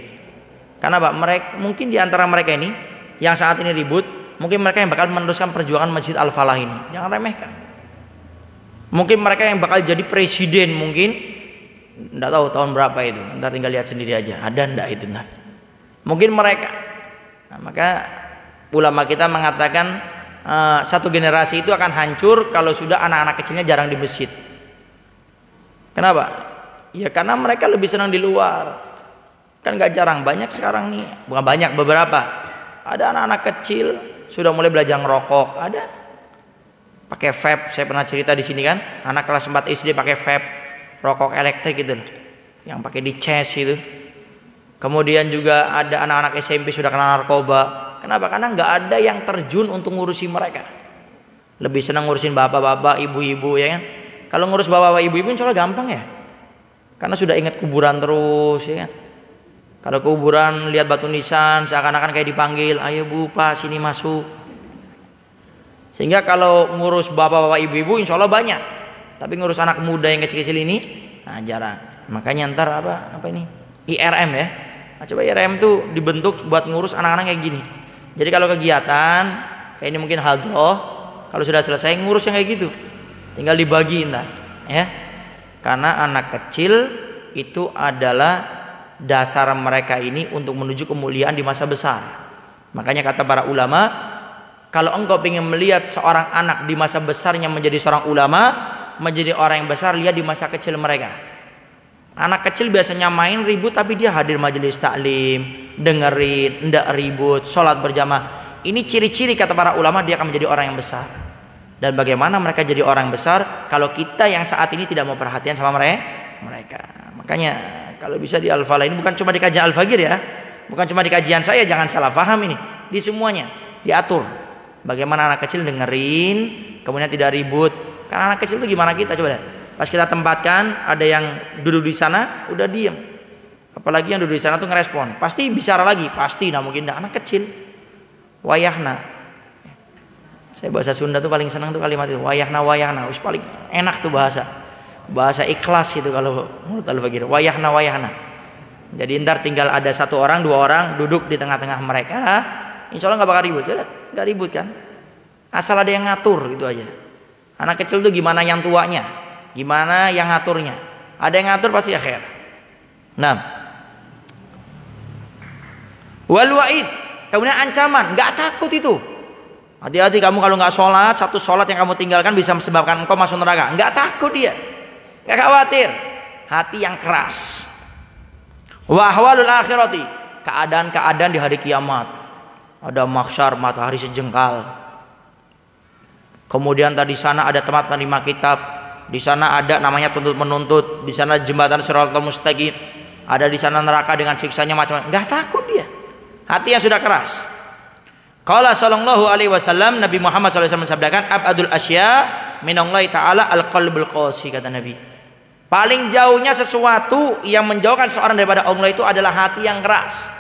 Speaker 1: Karena Pak, mungkin di antara mereka ini yang saat ini ribut, mungkin mereka yang bakal meneruskan perjuangan Masjid Al-Falah ini. Jangan remehkan. Mungkin mereka yang bakal jadi presiden, mungkin nggak tahu tahun berapa itu, ntar tinggal lihat sendiri aja ada ndak itu ntar. Mungkin mereka. Nah, maka ulama kita mengatakan satu generasi itu akan hancur kalau sudah anak-anak kecilnya jarang di masjid. Kenapa? Ya karena mereka lebih senang di luar. Kan nggak jarang, banyak sekarang nih, bukan banyak, beberapa ada anak-anak kecil sudah mulai belajar ngerokok, ada pakai vape. Saya pernah cerita di sini kan, anak kelas 4 SD pakai vape, rokok elektrik gitu, yang pakai di cas itu. Kemudian juga ada anak-anak SMP sudah kena narkoba. Kenapa? Karena nggak ada yang terjun untuk ngurusi mereka. Lebih senang ngurusin bapak-bapak, ibu-ibu, ya kan? Kalau ngurus bapak-bapak, ibu-ibu insya Allah gampang ya, karena sudah ingat kuburan terus, ya kan? Kalau kuburan lihat batu nisan, seakan-akan kayak dipanggil, "Ayo Bu, Pak, sini masuk." Sehingga kalau ngurus bapak-bapak, ibu-ibu insya Allah banyak. Tapi ngurus anak muda yang kecil-kecil ini, nah jarang. Makanya ntar apa ini? IRM ya. Nah, coba IRM tuh dibentuk buat ngurus anak-anak kayak gini. Jadi kalau kegiatan kayak ini mungkin hadroh, kalau sudah selesai ngurus yang kayak gitu, tinggal dibagi ntar, ya. Karena anak kecil itu adalah dasar mereka ini untuk menuju kemuliaan di masa besar. Makanya kata para ulama, kalau engkau ingin melihat seorang anak di masa besarnya menjadi seorang ulama, menjadi orang yang besar, lihat di masa kecil mereka. Anak kecil biasanya main ribut, tapi dia hadir majelis taklim, dengerin, ndak ribut, sholat berjamaah. Ini ciri-ciri kata para ulama dia akan menjadi orang yang besar. Dan bagaimana mereka jadi orang yang besar kalau kita yang saat ini tidak mau perhatian sama mereka. Makanya kalau bisa di Al-Falah ini bukan cuma di kajian Al-Fagir ya, bukan cuma di kajian saya, jangan salah paham ini. Di semuanya diatur. Bagaimana anak kecil dengerin, kemudian tidak ribut. Karena anak kecil itu gimana kita coba deh. Pas kita tempatkan ada yang duduk di sana udah diem. Apalagi yang duduk di sana tuh ngerespon. Pasti bicara lagi, pasti, nah mungkin anak kecil. Wayahna. Saya bahasa Sunda tuh paling senang tuh kalimat itu, wayahna wayahna, paling enak tuh bahasa ikhlas itu kalau menurut Al-Fakir, wayahna wayahna. Jadi ntar tinggal ada satu orang dua orang duduk di tengah-tengah mereka, insya Allah nggak bakal ribut, nggak ribut kan, asal ada yang ngatur gitu aja. Anak kecil tuh gimana yang tuanya, gimana yang ngaturnya, ada yang ngatur pasti akhir. Nah, wal wa'id, kemudian ancaman, nggak takut itu. Hati-hati kamu kalau nggak sholat, satu sholat yang kamu tinggalkan bisa menyebabkan engkau masuk neraka. Nggak takut dia, nggak khawatir. Hati yang keras. Wa ahwalul akhirati, keadaan-keadaan di hari kiamat. Ada mahsyar, matahari sejengkal. Kemudian tadi sana ada tempat menerima kitab. Di sana ada namanya tuntut menuntut. Di sana jembatan Shiratal Mustaqim. Ada di sana neraka dengan siksanya macam-macam. Nggak takut dia. Hati yang sudah keras. Qala sallallahu alaihi wasallam, Nabi Muhammad SAW mensabdakan, abadul asya minallahi ta'ala al-qalbul qasi, kata Nabi. Paling jauhnya sesuatu yang menjauhkan seorang daripada Allah itu adalah hati yang keras.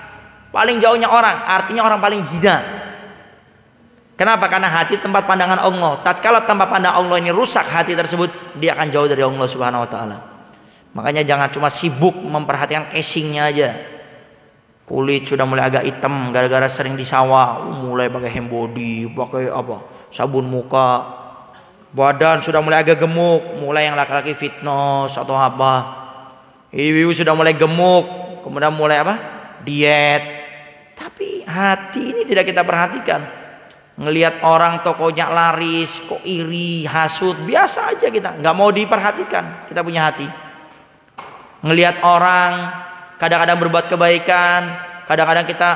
Speaker 1: Paling jauhnya orang, artinya orang paling hina. Kenapa? Karena hati tempat pandangan Allah. Tatkala tempat pandang Allah ini rusak hati tersebut, dia akan jauh dari Allah Subhanahu wa taala. Makanya jangan cuma sibuk memperhatikan casingnya aja. Kulit sudah mulai agak hitam gara-gara sering di sawah, mulai pakai hand body, pakai apa? Sabun muka. Badan sudah mulai agak gemuk, mulai yang laki-laki fitness atau apa. Ibu-ibu sudah mulai gemuk, kemudian mulai apa? Diet. Tapi hati ini tidak kita perhatikan. Ngelihat orang tokonya laris, kok iri, hasut, biasa aja kita, nggak mau diperhatikan. Kita punya hati. Ngelihat orang kadang-kadang berbuat kebaikan, kadang-kadang kita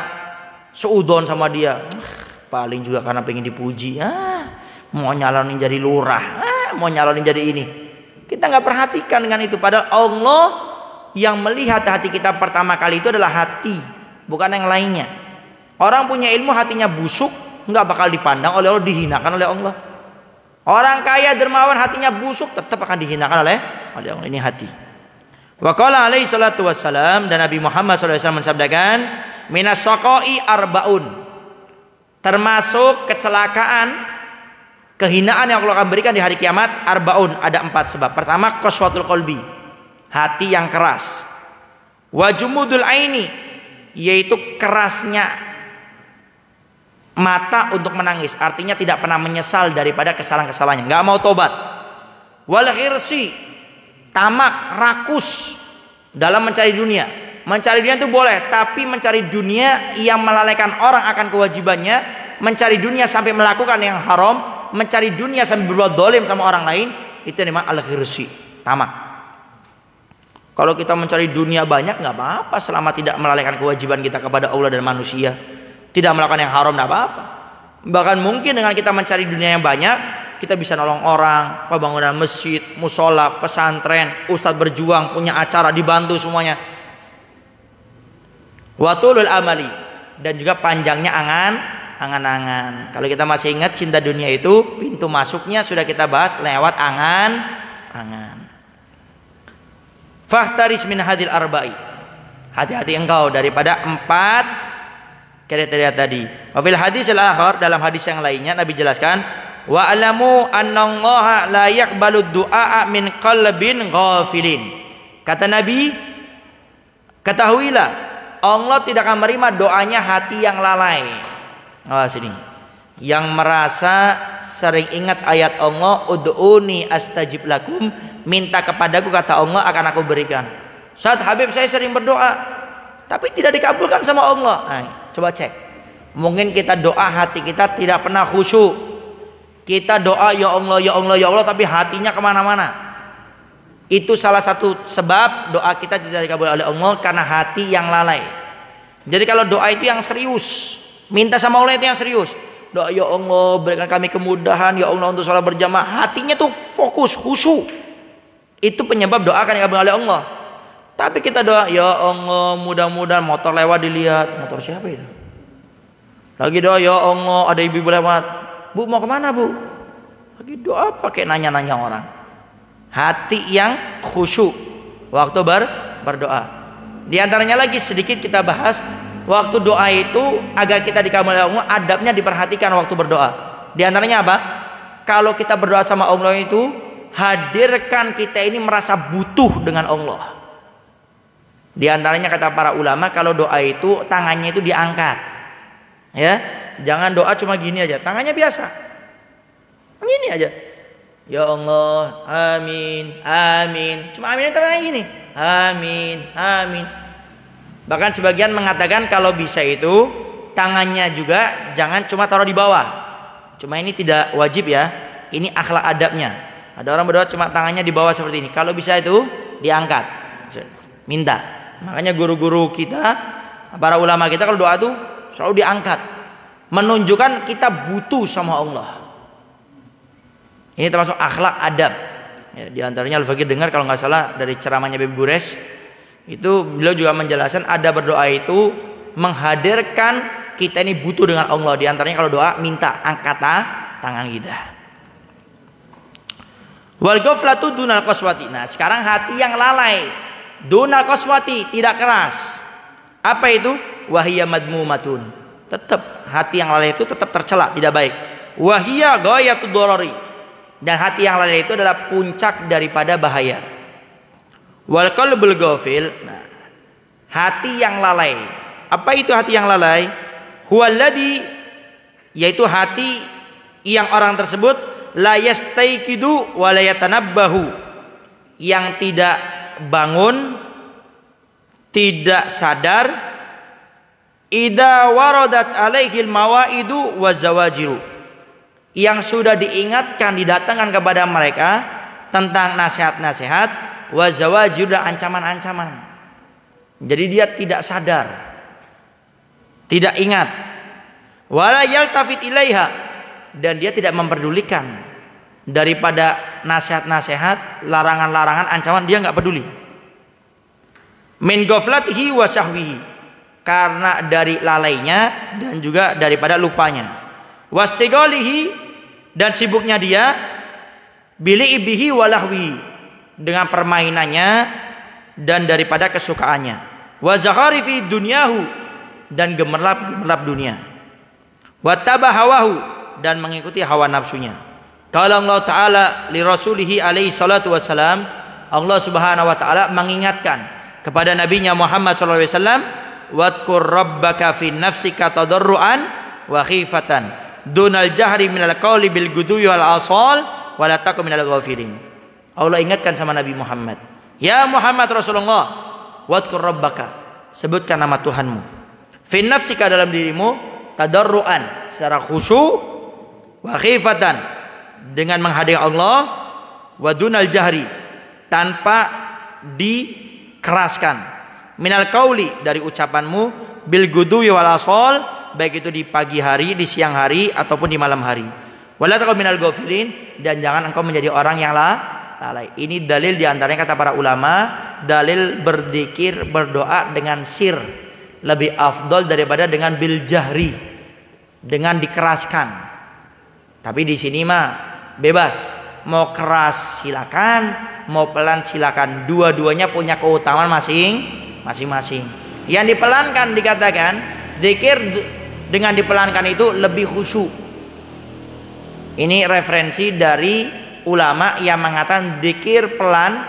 Speaker 1: seudon sama dia, paling juga karena pengen dipuji, mau nyalonin jadi lurah, mau nyalonin jadi ini. Kita nggak perhatikan dengan itu. Padahal Allah yang melihat hati kita pertama kali itu adalah hati, bukan yang lainnya. Orang punya ilmu hatinya busuk, nggak bakal dipandang oleh Allah, dihinakan oleh Allah. Orang kaya dermawan hatinya busuk, tetap akan dihinakan oleh Allah. Ini hati. Wa qala alaihi salatu wassalam, dan Nabi Muhammad SAW mensabdakan, minas saqai arbaun, termasuk kecelakaan, kehinaan yang Allah akan berikan di hari kiamat, arbaun, ada 4 sebab. Pertama, qaswatul qalbi, hati yang keras. Wa jumudul aini, yaitu kerasnya mata untuk menangis, artinya tidak pernah menyesal daripada kesalahan-kesalahannya, nggak mau tobat. Wal khirsi, tamak, rakus dalam mencari dunia. Mencari dunia itu boleh, tapi mencari dunia yang melalaikan orang akan kewajibannya, mencari dunia sampai melakukan yang haram, mencari dunia sampai berbuat dolim sama orang lain, itu namanya al-khirsi, tamak. Kalau kita mencari dunia banyak nggak apa-apa selama tidak melalaikan kewajiban kita kepada Allah dan manusia, tidak melakukan yang haram nggak apa-apa. Bahkan mungkin dengan kita mencari dunia yang banyak, kita bisa nolong orang, pembangunan masjid, musola, pesantren, ustadz berjuang, punya acara, dibantu semuanya. Watulul amali, dan juga panjangnya angan-angan. Kalau kita masih ingat, cinta dunia itu pintu masuknya sudah kita bahas lewat angan-angan. Fahtaris min hadil arba'i, hati-hati engkau daripada 4 kriteria tadi. Wafil hadis al-akhar, dalam hadis yang lainnya Nabi jelaskan, wa alamu annallaha la yaqbalu du'a min qalbin ghafilin. Kata Nabi, ketahuilah Allah tidak akan menerima doanya hati yang lalai. Sini, yang merasa sering ingat ayat Allah, ud'uni astajib lakum, minta kepadaku kata Allah akan aku berikan. Saat Habib saya sering berdoa tapi tidak dikabulkan sama Allah. Coba cek, mungkin kita doa hati kita tidak pernah khusyuk. Kita doa ya Allah ya Allah ya Allah, tapi hatinya kemana-mana. Itu salah satu sebab doa kita tidak dikabul oleh Allah, karena hati yang lalai. Jadi kalau doa itu yang serius, minta sama Allah itu yang serius. Doa ya Allah berikan kami kemudahan ya Allah untuk sholat berjamaah, hatinya tuh fokus khusyuk. Itu penyebab doa akan dikabul oleh Allah. Tapi kita doa ya Allah mudah-mudahan motor lewat dilihat, motor siapa itu? Lagi doa ya Allah ada ibu lewat, Bu mau kemana Bu? Lagi doa pakai nanya-nanya orang. Hati yang khusyuk waktu berdoa. Di antaranya lagi sedikit kita bahas, waktu doa itu agar kita dikabulkan oleh Allah, adabnya diperhatikan waktu berdoa. Di antaranya apa? Kalau kita berdoa sama Allah itu, hadirkan kita ini merasa butuh dengan Allah. Di antaranya kata para ulama, kalau doa itu tangannya itu diangkat, ya, jangan doa cuma gini aja, tangannya biasa, gini aja. Ya Allah, amin, amin, cuma amin tangannya gini, amin, amin. Bahkan sebagian mengatakan kalau bisa itu tangannya juga jangan cuma taruh di bawah. Cuma ini tidak wajib ya, ini akhlak adabnya. Ada orang berdoa cuma tangannya di bawah seperti ini. Kalau bisa itu diangkat, minta. Makanya guru-guru kita, para ulama kita kalau doa tuh selalu diangkat, menunjukkan kita butuh sama Allah. Ini termasuk akhlak adab. Ya, di antaranya Al-Fakir dengar kalau nggak salah dari ceramahnya Habib Gures, itu beliau juga menjelaskan ada berdoa itu menghadirkan kita ini butuh dengan Allah. Di antaranya kalau doa minta angkat tangan kita. Wal ghaflatu dunal qaswati. Nah, sekarang hati yang lalai. Dunal qaswati, tidak keras. Apa itu? Wahiyya madmumatun. Tetap hati yang lalai itu tetap tercela, tidak baik. Wahiyya ghayatud darari. Dan hati yang lalai itu adalah puncak daripada bahaya. Wal qalbul ghafil. Nah, hati yang lalai. Apa itu hati yang lalai? Huwallazi, yaitu hati yang orang tersebut la yastaiqidu wa la yatanabbahu, yang tidak bangun, tidak sadar, idza waradat alaihil mawaidu wa zawajiru, yang sudah diingatkan, didatangkan kepada mereka tentang nasihat-nasihat, wa zawajiru, dan ancaman-ancaman. Jadi dia tidak sadar, tidak ingat, wala yaltafit ilaiha, dan dia tidak memperdulikan daripada nasihat-nasihat, larangan-larangan, ancaman, dia nggak peduli. Min ghaflatihi wa sahwihi, karena dari lalainya dan juga daripada lupanya. Wastigolihi, dan sibuknya dia, bili ibihi walahwi, dengan permainannya dan daripada kesukaannya. Wa zakharifi dunyahu, dan gemerlap dunia. Wattaba hawahu, dan mengikuti hawa nafsunya. Kalau Allah Ta'ala li rasulihi alaihi salatu wassalam, Allah Subhanahu wa Ta'ala mengingatkan kepada nabinya Muhammad sallallahu alaihi wasallam, wadkur rabbaka fi nafsika tadarruan wa khifatan dunal jahri minal qawli bil guduwi wal asal wa la takum minal ghafilin. Allah ingatkan sama Nabi Muhammad, ya Muhammad Rasulullah, wadkur rabbaka, sebutkan nama Tuhanmu, fi nafsika, dalam dirimu, tadarruan, secara khusyuk, wa khifatan, dengan menghadiri Allah, wa dunal jahri, tanpa dikeraskan, minal qauli, dari ucapanmu, bil guduwi wal asal, baik itu di pagi hari, di siang hari, ataupun di malam hari. Wala takum minal ghafilin, dan jangan engkau menjadi orang yang lalai. Ini dalil diantaranya kata para ulama, dalil berzikir, berdoa dengan sir lebih afdol daripada dengan bil jahri, dengan dikeraskan. Tapi di sini mah bebas, mau keras silakan, mau pelan silakan, dua-duanya punya keutamaan masing-masing. Yang dipelankan dikatakan zikir dengan dipelankan itu lebih khusyuk. Ini referensi dari ulama yang mengatakan zikir pelan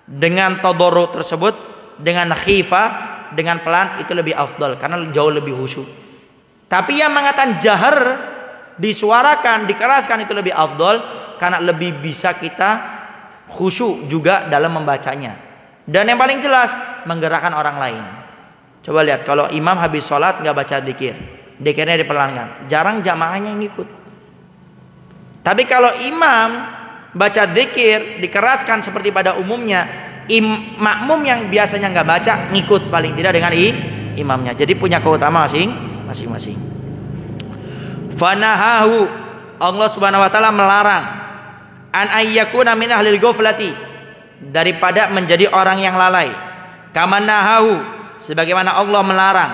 Speaker 1: dengan tadarru tersebut, dengan khifah, dengan pelan itu lebih afdal karena jauh lebih khusyuk. Tapi yang mengatakan jahar, disuarakan, dikeraskan, itu lebih afdol karena lebih bisa kita khusyuk juga dalam membacanya. Dan yang paling jelas, menggerakkan orang lain. Coba lihat, kalau imam habis sholat nggak baca dzikir, dzikirnya dipelankan, jarang jamaahnya yang ikut. Tapi kalau imam baca dzikir, dikeraskan seperti pada umumnya, makmum yang biasanya nggak baca ngikut paling tidak dengan imamnya. Jadi punya keutamaan masing-masing. Fanahahu, Allah Subhanahu wa taala melarang an ayyakuna min ahlil ghaflati, daripada menjadi orang yang lalai. Kamanahahu, sebagaimana Allah melarang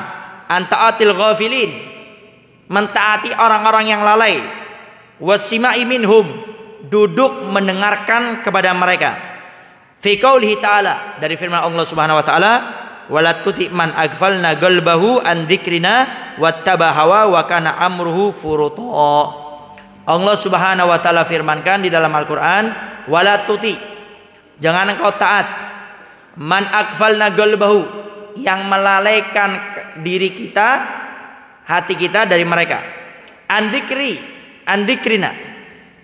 Speaker 1: an ta'atil ghafilin, mentaati orang-orang yang lalai. Wasima'i minhum, duduk mendengarkan kepada mereka. Fi qaulihi ta'ala, dari firman Allah Subhanahu wa taala, wala tuti man aghfalna qalbahu an dzikrina wattaba hawa wa kana amruhu furuta. Allah Subhanahu wa taala firmankan di dalam Al-Qur'an, "Wala tuti." Jangan engkau taat man akfalna qalbahu, yang melalaikan diri kita, hati kita dari mereka. Andikrina,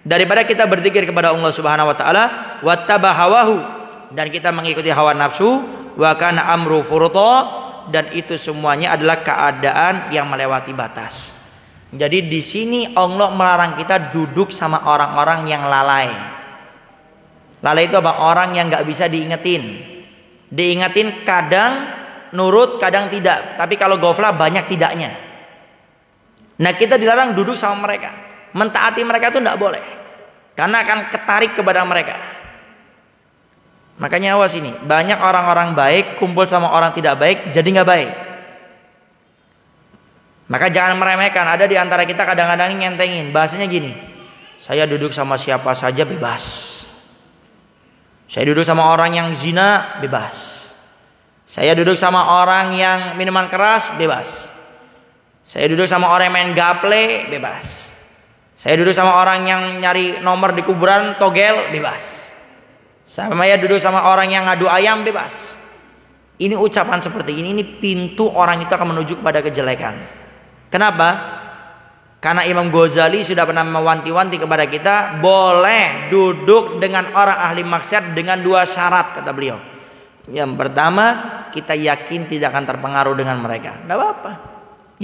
Speaker 1: daripada kita berzikir kepada Allah Subhanahu wa taala, wattabahawahu, dan kita mengikuti hawa nafsu, wa kana amru furta, dan itu semuanya adalah keadaan yang melewati batas. Jadi di sini Allah melarang kita duduk sama orang-orang yang lalai. Lalai itu apa? Orang yang nggak bisa diingetin. Diingetin kadang nurut, kadang tidak. Tapi kalau ghaflah banyak tidaknya. Nah, kita dilarang duduk sama mereka. Mentaati mereka itu nggak boleh. Karena akan ketarik kepada mereka. Makanya awas ini. Banyak orang-orang baik kumpul sama orang tidak baik, jadi nggak baik. Maka jangan meremehkan. Ada di antara kita kadang-kadang ngentengin. Bahasanya gini, saya duduk sama siapa saja bebas. Saya duduk sama orang yang zina bebas. Saya duduk sama orang yang minuman keras bebas. Saya duduk sama orang yang main gaple bebas. Saya duduk sama orang yang nyari nomor di kuburan togel bebas. Saya duduk sama orang yang ngadu ayam bebas. Ini ucapan seperti ini pintu orang itu akan menuju kepada kejelekan. Kenapa? Karena Imam Ghazali sudah pernah mewanti-wanti kepada kita, boleh duduk dengan orang ahli maksiat dengan 2 syarat, kata beliau. Yang pertama, kita yakin tidak akan terpengaruh dengan mereka. Tidak apa-apa.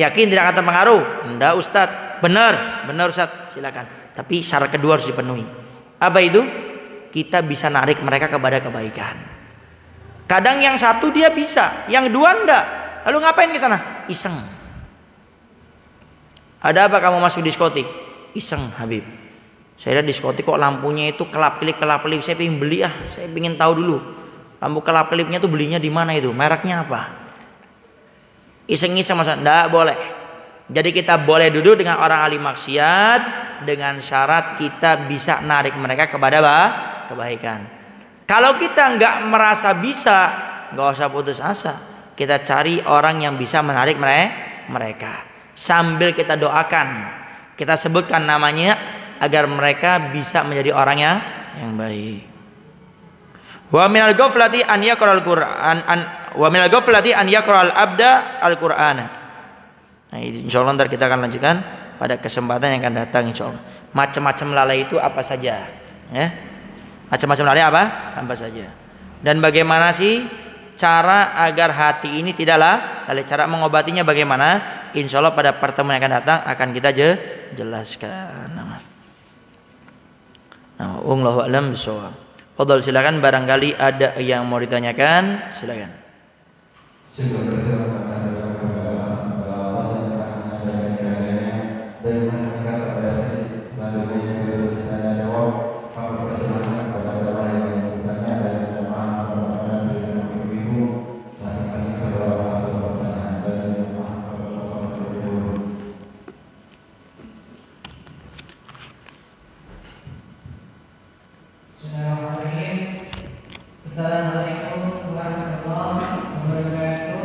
Speaker 1: Yakin tidak akan terpengaruh? Tidak, Ustadz. Benar Ustadz, silakan. Tapi syarat kedua harus dipenuhi. Apa itu? Kita bisa narik mereka kepada kebaikan. Kadang yang satu dia bisa, yang dua enggak. Lalu ngapain ke sana? Iseng. Ada apa kamu masuk diskotik? Iseng, Habib. Saya lihat diskotik kok lampunya itu kelap-kelip. Saya pengen beli saya pengen tahu dulu. Lampu kelap-kelipnya tuh belinya di mana itu? Mereknya apa? Iseng-iseng masa? Enggak boleh. Jadi kita boleh duduk dengan orang ahli maksiat dengan syarat kita bisa narik mereka kepada kebaikan. Kalau kita enggak merasa bisa, enggak usah putus asa. Kita cari orang yang bisa menarik mereka. Sambil kita doakan, kita sebutkan namanya agar mereka bisa menjadi orang yang baik. Wa minal ghaflati an yaqra'al Qur'an wa minal ghaflati an yaqra'al abda al-Qur'ana. Nah, insyaallah ntar kita akan lanjutkan pada kesempatan yang akan datang insyaallah. Macam-macam lalai itu apa saja, ya? Macam-macam lalai apa saja. Dan bagaimana sih cara agar hati ini tidaklah lalai? Cara mengobatinya bagaimana? Insya Allah pada pertemuan yang akan datang akan kita jelaskan. Wallahu a'lam bishawab. Fadhal, silakan, barangkali ada yang mau ditanyakan, silakan.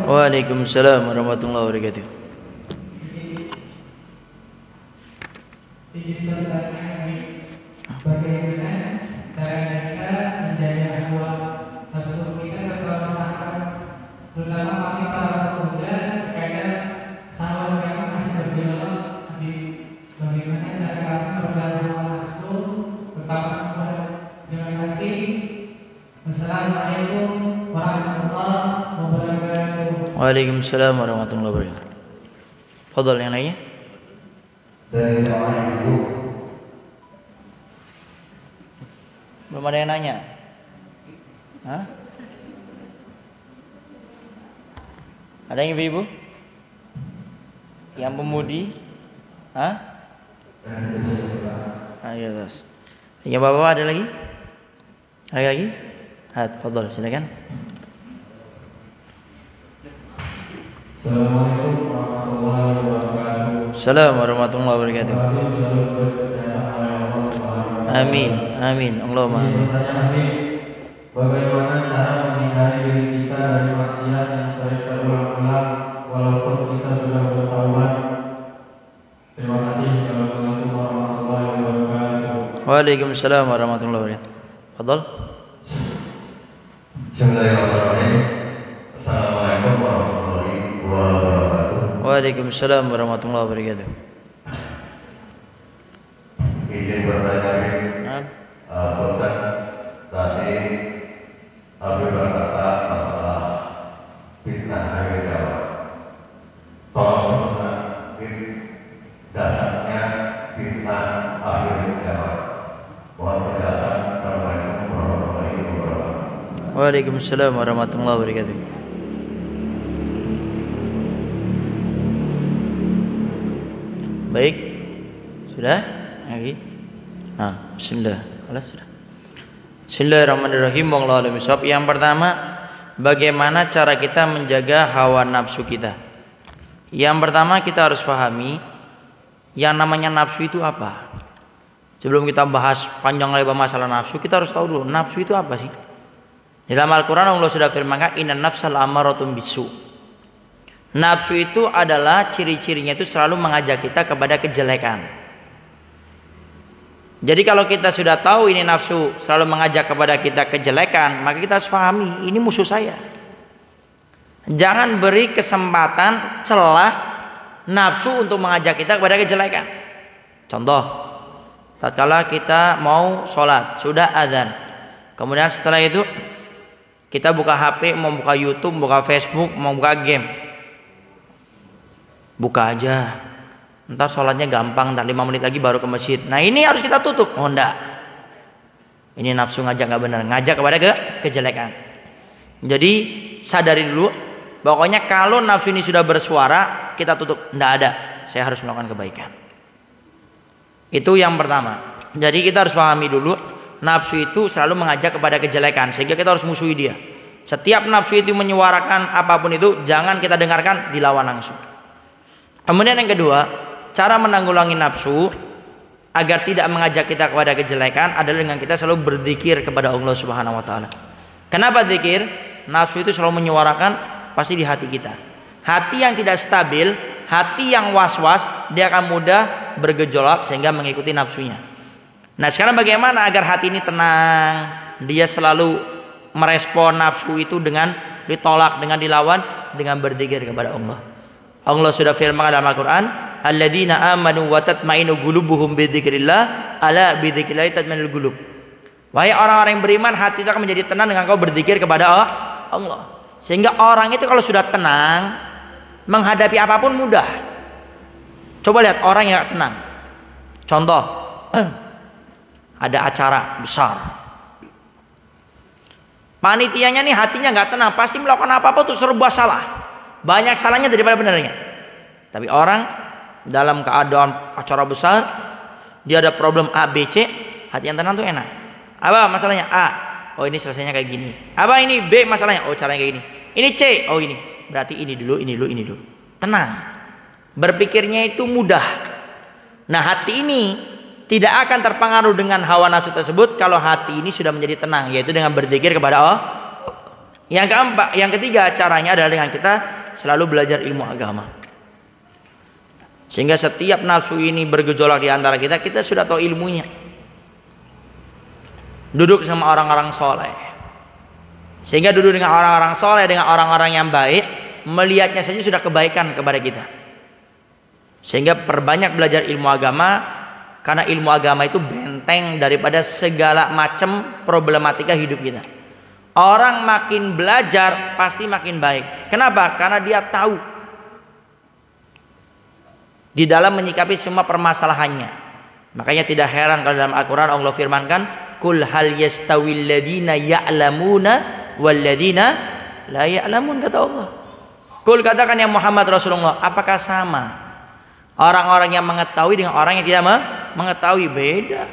Speaker 1: Waalaikumsalam warahmatullahi wabarakatuh.
Speaker 2: Bagaimana cara kita menjaga hawa nafsu kita terlalu sangat, terutama kami para pemuda, kadang sahur kami masih bergejolak di bagaimana cara kami meredam hawa nafsu, terutama sampai dengan kasih. Assalamualaikum warahmatullahi wabarakatuh.
Speaker 1: Waalaikumsalam warahmatullahi wabarakatuh. Fadhal, yang lainnya.
Speaker 3: Dari orang ibu.
Speaker 1: Belum ada yang nanya. Hah? Ada yang ibu-ibu? Yang pemudi? Hah? Ayo terus. Yang bapak ada lagi? Ada lagi? Fadhal, silakan.
Speaker 3: Assalamualaikum warahmatullahi wabarakatuh.
Speaker 1: Assalamualaikum warahmatullahi wabarakatuh. Amin, amin, Allahumma amin.
Speaker 3: Bagaimana cara menghindari diri kita dari maksiat yang sering terulang-ulang walaupun kita sudah bertaubat? Terima kasih. Assalamualaikum warahmatullahi wabarakatuh.
Speaker 1: Waalaikumsalam warahmatullahi wabarakatuh. Fadhal.
Speaker 4: Bismillahirrahmanirrahim. Assalamualaikum warahmatullahi wabarakatuh.
Speaker 1: Waalaikumsalam warahmatullahi wabarakatuh.
Speaker 4: Izin bertanya, Ustaz, tadi Habib berkata masalah fitnah hari jawab. Tolong sebutkan dasarnya fitnah akhir jawab. Mohon penjelasan. Assalamualaikum warahmatullahi wabarakatuh.
Speaker 1: Waalaikumsalam warahmatullahi wabarakatuh. Baik, sudah lagi. Nah, bismillah. Sudah. Bismillahirrahmanirrahim. Wallahu a'lam bishawab. Yang pertama, bagaimana cara kita menjaga hawa nafsu kita? Yang pertama kita harus pahami yang namanya nafsu itu apa. Sebelum kita bahas panjang lebar masalah nafsu, kita harus tahu dulu nafsu itu apa sih. Dalam Al-Quran Allah sudah firmankan, innan nafsal ammaratun bisu. Nafsu itu adalah ciri-cirinya itu selalu mengajak kita kepada kejelekan. Jadi kalau kita sudah tahu ini nafsu selalu mengajak kepada kita kejelekan, maka kita harus pahami ini musuh saya. Jangan beri kesempatan celah nafsu untuk mengajak kita kepada kejelekan. Contoh, tatkala kita mau sholat, sudah azan, kemudian setelah itu kita buka HP, mau buka YouTube, buka Facebook, mau buka game, buka aja. Ntar sholatnya gampang, ntar 5 menit lagi baru ke masjid. Nah ini harus kita tutup. Oh enggak, ini nafsu ngajak nggak benar, ngajak kepada kejelekan. Jadi sadari dulu, pokoknya kalau nafsu ini sudah bersuara, kita tutup. Enggak ada, saya harus melakukan kebaikan. Itu yang pertama. Jadi kita harus pahami dulu, nafsu itu selalu mengajak kepada kejelekan, sehingga kita harus musuhi dia. Setiap nafsu itu menyuarakan apapun itu, jangan kita dengarkan, dilawan langsung. Kemudian yang kedua, cara menanggulangi nafsu agar tidak mengajak kita kepada kejelekan adalah dengan kita selalu berzikir kepada Allah Subhanahu wa taala. Kenapa zikir? Nafsu itu selalu menyuarakan pasti di hati kita. Hati yang tidak stabil, hati yang was-was, dia akan mudah bergejolak sehingga mengikuti nafsunya. Nah, sekarang bagaimana agar hati ini tenang? Dia selalu merespon nafsu itu dengan ditolak, dengan dilawan, dengan berzikir kepada Allah. Allah sudah firman dalam Al-Quran, alladzina amanu wa tatmainu qulubuhum bidzikrillah, ala bidzikrillah tatmainul qulub. Wahai orang-orang yang beriman, hati itu akan menjadi tenang dengan kau berzikir kepada Allah. Sehingga orang itu kalau sudah tenang, menghadapi apapun mudah. Coba lihat orang yang tenang. Contoh, ada acara besar, panitianya nih hatinya nggak tenang, pasti melakukan apa-apa tuh serba salah. Banyak salahnya daripada benarnya. Tapi orang dalam keadaan acara besar, dia ada problem A, B, C, hati yang tenang tuh enak. Apa masalahnya? A, oh ini selesainya kayak gini. Apa ini? B masalahnya, oh caranya kayak gini. Ini C, oh ini. Berarti ini dulu, ini dulu, ini dulu. Tenang. Berpikirnya itu mudah. Nah hati ini tidak akan terpengaruh dengan hawa nafsu tersebut kalau hati ini sudah menjadi tenang, yaitu dengan berzikir kepada Allah. Yang ketiga caranya adalah dengan kita selalu belajar ilmu agama. Sehingga setiap nafsu ini bergejolak di antara kita, kita sudah tahu ilmunya. Duduk sama orang-orang soleh. Sehingga duduk dengan orang-orang soleh, dengan orang-orang yang baik, melihatnya saja sudah kebaikan kepada kita. Sehingga perbanyak belajar ilmu agama, karena ilmu agama itu benteng daripada segala macam problematika hidup kita. Orang makin belajar pasti makin baik. Kenapa? Karena dia tahu di dalam menyikapi semua permasalahannya. Makanya tidak heran kalau dalam Al-Quran Allah firmankan, kul hal yastawil ladina ya'lamuna wal ladina la ya'lamun, kata Allah. Kul, katakan ya Muhammad Rasulullah, apakah sama orang-orang yang mengetahui dengan orang yang tidak mengetahui? Beda.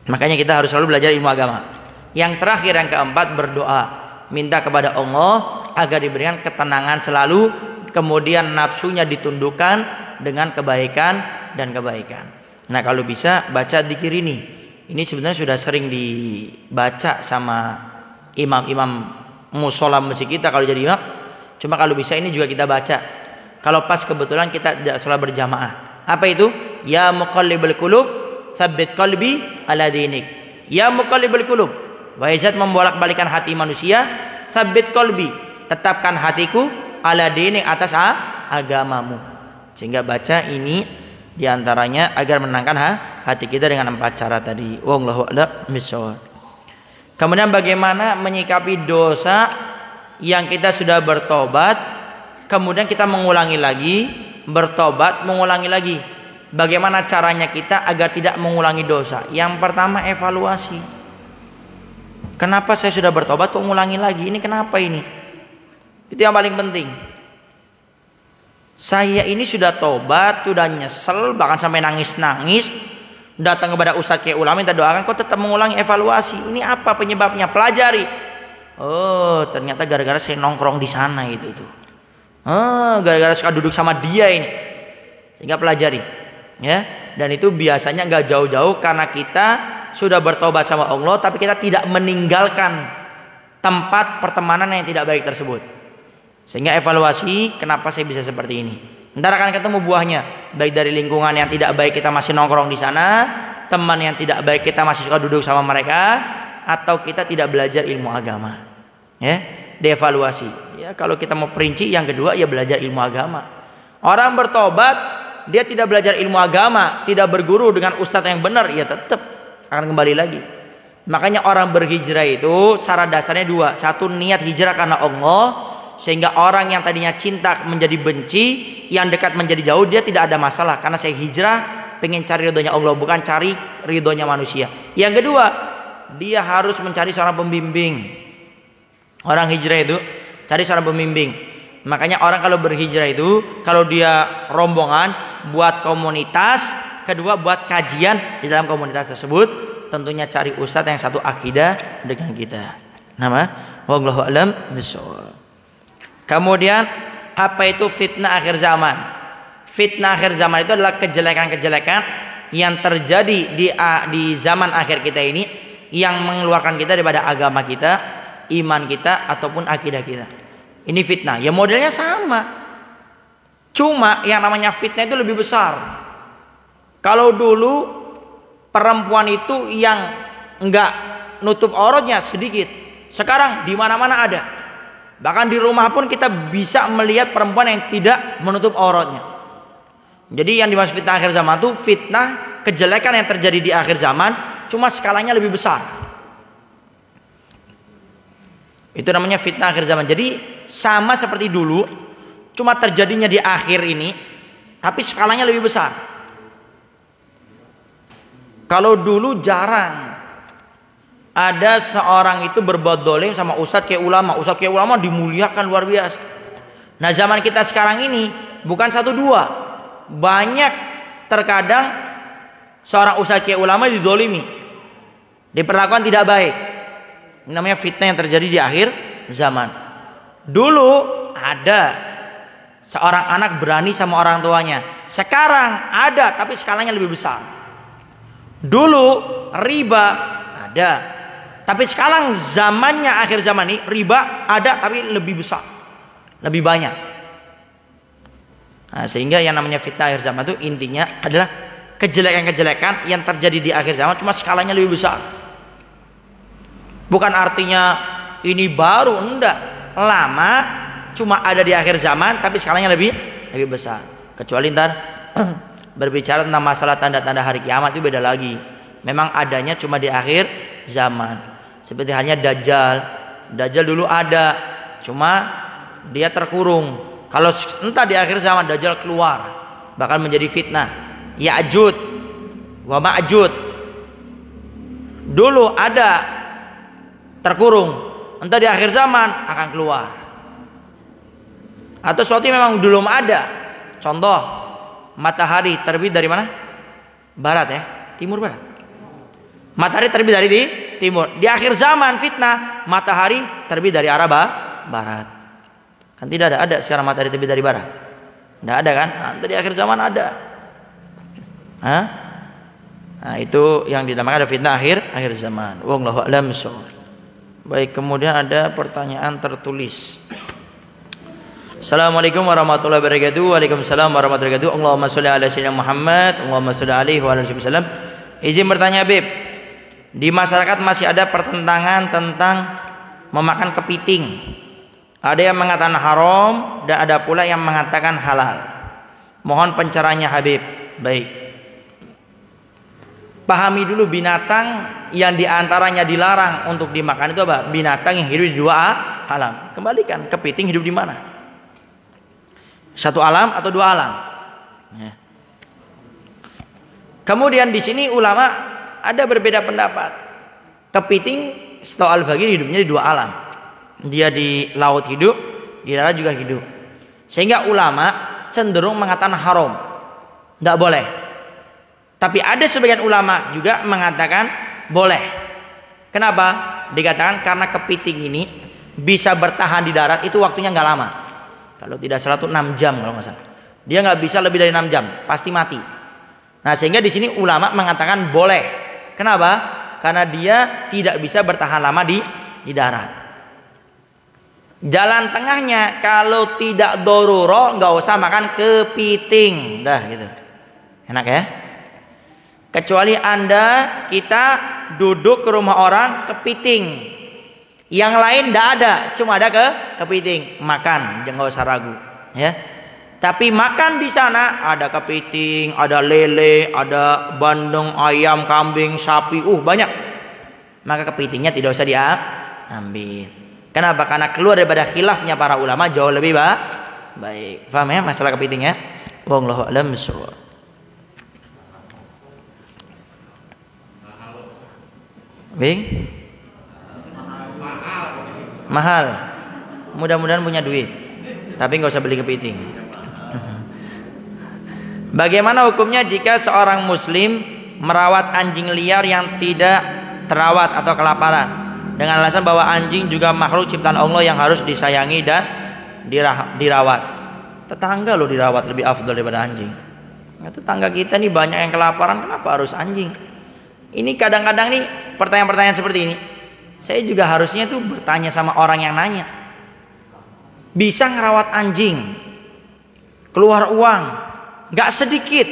Speaker 1: Makanya kita harus selalu belajar ilmu agama. Yang terakhir, yang keempat, berdoa, minta kepada Allah agar diberikan ketenangan selalu, kemudian nafsunya ditundukkan dengan kebaikan dan kebaikan. Nah kalau bisa baca dzikir ini sebenarnya sudah sering dibaca sama imam-imam musola masjid kita kalau jadi imam. Cuma kalau bisa ini juga kita baca kalau pas kebetulan kita tidak sholat berjamaah. Apa itu? Ya muqallibal qulub tsabbit qalbi ala dinik. Ya muqallibal qulub, wahai zat membolak-balikan hati manusia, tsabbit qalbi, tetapkan hatiku ala dinik, atas agamamu. Sehingga baca ini diantaranya agar menenangkan hati kita dengan 4 cara tadi. Wallahu a'lam bishawab. Kemudian bagaimana menyikapi dosa yang kita sudah bertobat, kemudian kita mengulangi lagi, bertobat, mengulangi lagi. Bagaimana caranya kita agar tidak mengulangi dosa? Yang pertama, evaluasi. Kenapa saya sudah bertobat kok mengulangi lagi? Ini kenapa ini? Itu yang paling penting. Saya ini sudah tobat, sudah nyesel, bahkan sampai nangis-nangis, datang kepada ustadz kayak ulama minta doakan, kok tetap mengulangi. Evaluasi. Ini apa penyebabnya? Pelajari. Oh, ternyata gara-gara saya nongkrong di sana itu tuh. Gara-gara suka duduk sama dia ini. Sehingga pelajari. Ya, dan itu biasanya nggak jauh-jauh karena kita sudah bertobat sama Allah, tapi kita tidak meninggalkan tempat pertemanan yang tidak baik tersebut. Sehingga evaluasi, kenapa saya bisa seperti ini? Ntar akan ketemu buahnya, baik dari lingkungan yang tidak baik kita masih nongkrong di sana, teman yang tidak baik kita masih suka duduk sama mereka, atau kita tidak belajar ilmu agama. Ya, dievaluasi. Ya, kalau kita mau perinci, yang kedua ya belajar ilmu agama. Orang bertobat, dia tidak belajar ilmu agama, tidak berguru dengan ustadz yang benar, ya tetap akan kembali lagi. Makanya orang berhijrah itu syarat dasarnya 2. 1, niat hijrah karena Allah, sehingga orang yang tadinya cinta menjadi benci, yang dekat menjadi jauh, dia tidak ada masalah karena saya hijrah pengen cari ridhonya Allah, bukan cari ridhonya manusia. Yang kedua, dia harus mencari seorang pembimbing. Orang hijrah itu cari seorang pembimbing. Makanya orang kalau berhijrah itu, kalau dia rombongan, buat komunitas, kedua buat kajian di dalam komunitas tersebut, tentunya cari ustadz yang satu akidah dengan kita. Nama wallahu a'lam bishawab. Kemudian apa itu fitnah akhir zaman? Fitnah akhir zaman itu adalah kejelekan-kejelekan yang terjadi di zaman akhir kita ini, yang mengeluarkan kita daripada agama kita, iman kita, ataupun akidah kita. Ini fitnah. Ya modelnya sama. Cuma yang namanya fitnah itu lebih besar. Kalau dulu perempuan itu yang enggak nutup auratnya sedikit, sekarang di mana-mana ada. Bahkan di rumah pun kita bisa melihat perempuan yang tidak menutup auratnya. Jadi yang dimaksud fitnah akhir zaman itu fitnah kejelekan yang terjadi di akhir zaman, cuma skalanya lebih besar. Itu namanya fitnah akhir zaman. Jadi sama seperti dulu, cuma terjadinya di akhir ini, tapi skalanya lebih besar. Kalau dulu jarang ada seorang itu berbuat dolim sama ustadz kayak ulama. Ustadz kayak ulama dimuliakan luar biasa. Nah zaman kita sekarang ini bukan 1-2, banyak. Terkadang seorang ustadz kayak ulama didolimi, diperlakukan tidak baik. Ini namanya fitnah yang terjadi di akhir zaman. Dulu ada seorang anak berani sama orang tuanya. Sekarang ada, tapi skalanya lebih besar. Dulu riba ada, tapi sekarang zamannya akhir zaman ini riba ada, tapi lebih besar, lebih banyak. Nah, sehingga yang namanya fitnah akhir zaman itu intinya adalah kejelekan-kejelekan yang terjadi di akhir zaman, cuma skalanya lebih besar. Bukan artinya ini baru, enggak, lama, cuma ada di akhir zaman tapi skalanya lebih besar. Kecuali ntar berbicara tentang masalah tanda-tanda hari kiamat itu beda lagi. Memang adanya cuma di akhir zaman. Seperti halnya Dajjal. Dajjal dulu ada, cuma dia terkurung. Kalau entah di akhir zaman Dajjal keluar, bakal menjadi fitnah. Ya'jud wa Ma'jud dulu ada, terkurung, entah di akhir zaman akan keluar. Atau sesuatu yang memang belum ada. Contoh, matahari terbit dari mana? Barat ya, timur barat. Matahari terbit dari di timur. Di akhir zaman fitnah, matahari terbit dari arah barat. Kan tidak ada sekarang matahari terbit dari barat. Tidak ada kan? Nanti di akhir zaman ada. Nah, itu yang dinamakan ada fitnah akhir zaman. Wallahu a'lam bishawab. Baik, kemudian ada pertanyaan tertulis. Assalamualaikum warahmatullahi wabarakatuh. Waalaikumsalam warahmatullahi wabarakatuh. Allahumma sholli ala sayyidina Muhammad, Allahumma sholli alaihi wa alihi wasallam. Izin bertanya, Bib. Di masyarakat masih ada pertentangan tentang memakan kepiting. Ada yang mengatakan haram dan ada pula yang mengatakan halal. Mohon pencerahannya, Habib. Baik. Pahami dulu binatang yang diantaranya dilarang untuk dimakan itu apa? Binatang yang hidup di dua alam. Kembalikan, kepiting hidup di mana? Satu alam atau dua alam? Ya. Kemudian di sini ulama ada berbeda pendapat. Kepiting setahu Al-Faghir hidupnya di dua alam. Dia di laut hidup, di darat juga hidup. Sehingga ulama cenderung mengatakan haram, tidak boleh. Tapi ada sebagian ulama juga mengatakan boleh. Kenapa? Dikatakan karena kepiting ini bisa bertahan di darat itu waktunya nggak lama. Kalau tidak salah itu 6 jam kalau nggak salah. Dia nggak bisa lebih dari 6 jam, pasti mati. Nah, sehingga di sini ulama mengatakan boleh. Kenapa? Karena dia tidak bisa bertahan lama di darat. Jalan tengahnya, kalau tidak doruro nggak usah makan kepiting, dah gitu. Enak ya? Kecuali kita duduk ke rumah orang kepiting, yang lain tidak ada, cuma ada kepiting, makan, jangan usah ragu, ya. Tapi makan di sana ada kepiting, ada lele, ada bandeng, ayam, kambing, sapi, banyak. Maka kepitingnya tidak usah diambil. Kenapa? Karena keluar daripada khilafnya para ulama jauh lebih baik. Paham ya masalah kepiting ya? Wallahu a'lam bishawab. Baik. Mahal. Mudah-mudahan punya duit. Tapi nggak usah beli kepiting. Bagaimana hukumnya jika seorang muslim merawat anjing liar yang tidak terawat atau kelaparan dengan alasan bahwa anjing juga makhluk ciptaan Allah yang harus disayangi dan dirawat? Tetangga lo dirawat lebih afdal daripada anjing. Nah, tetangga kita nih banyak yang kelaparan, kenapa harus anjing? Ini kadang-kadang nih pertanyaan-pertanyaan seperti ini saya juga harusnya tuh bertanya sama orang yang nanya. Bisa ngerawat anjing, keluar uang gak sedikit,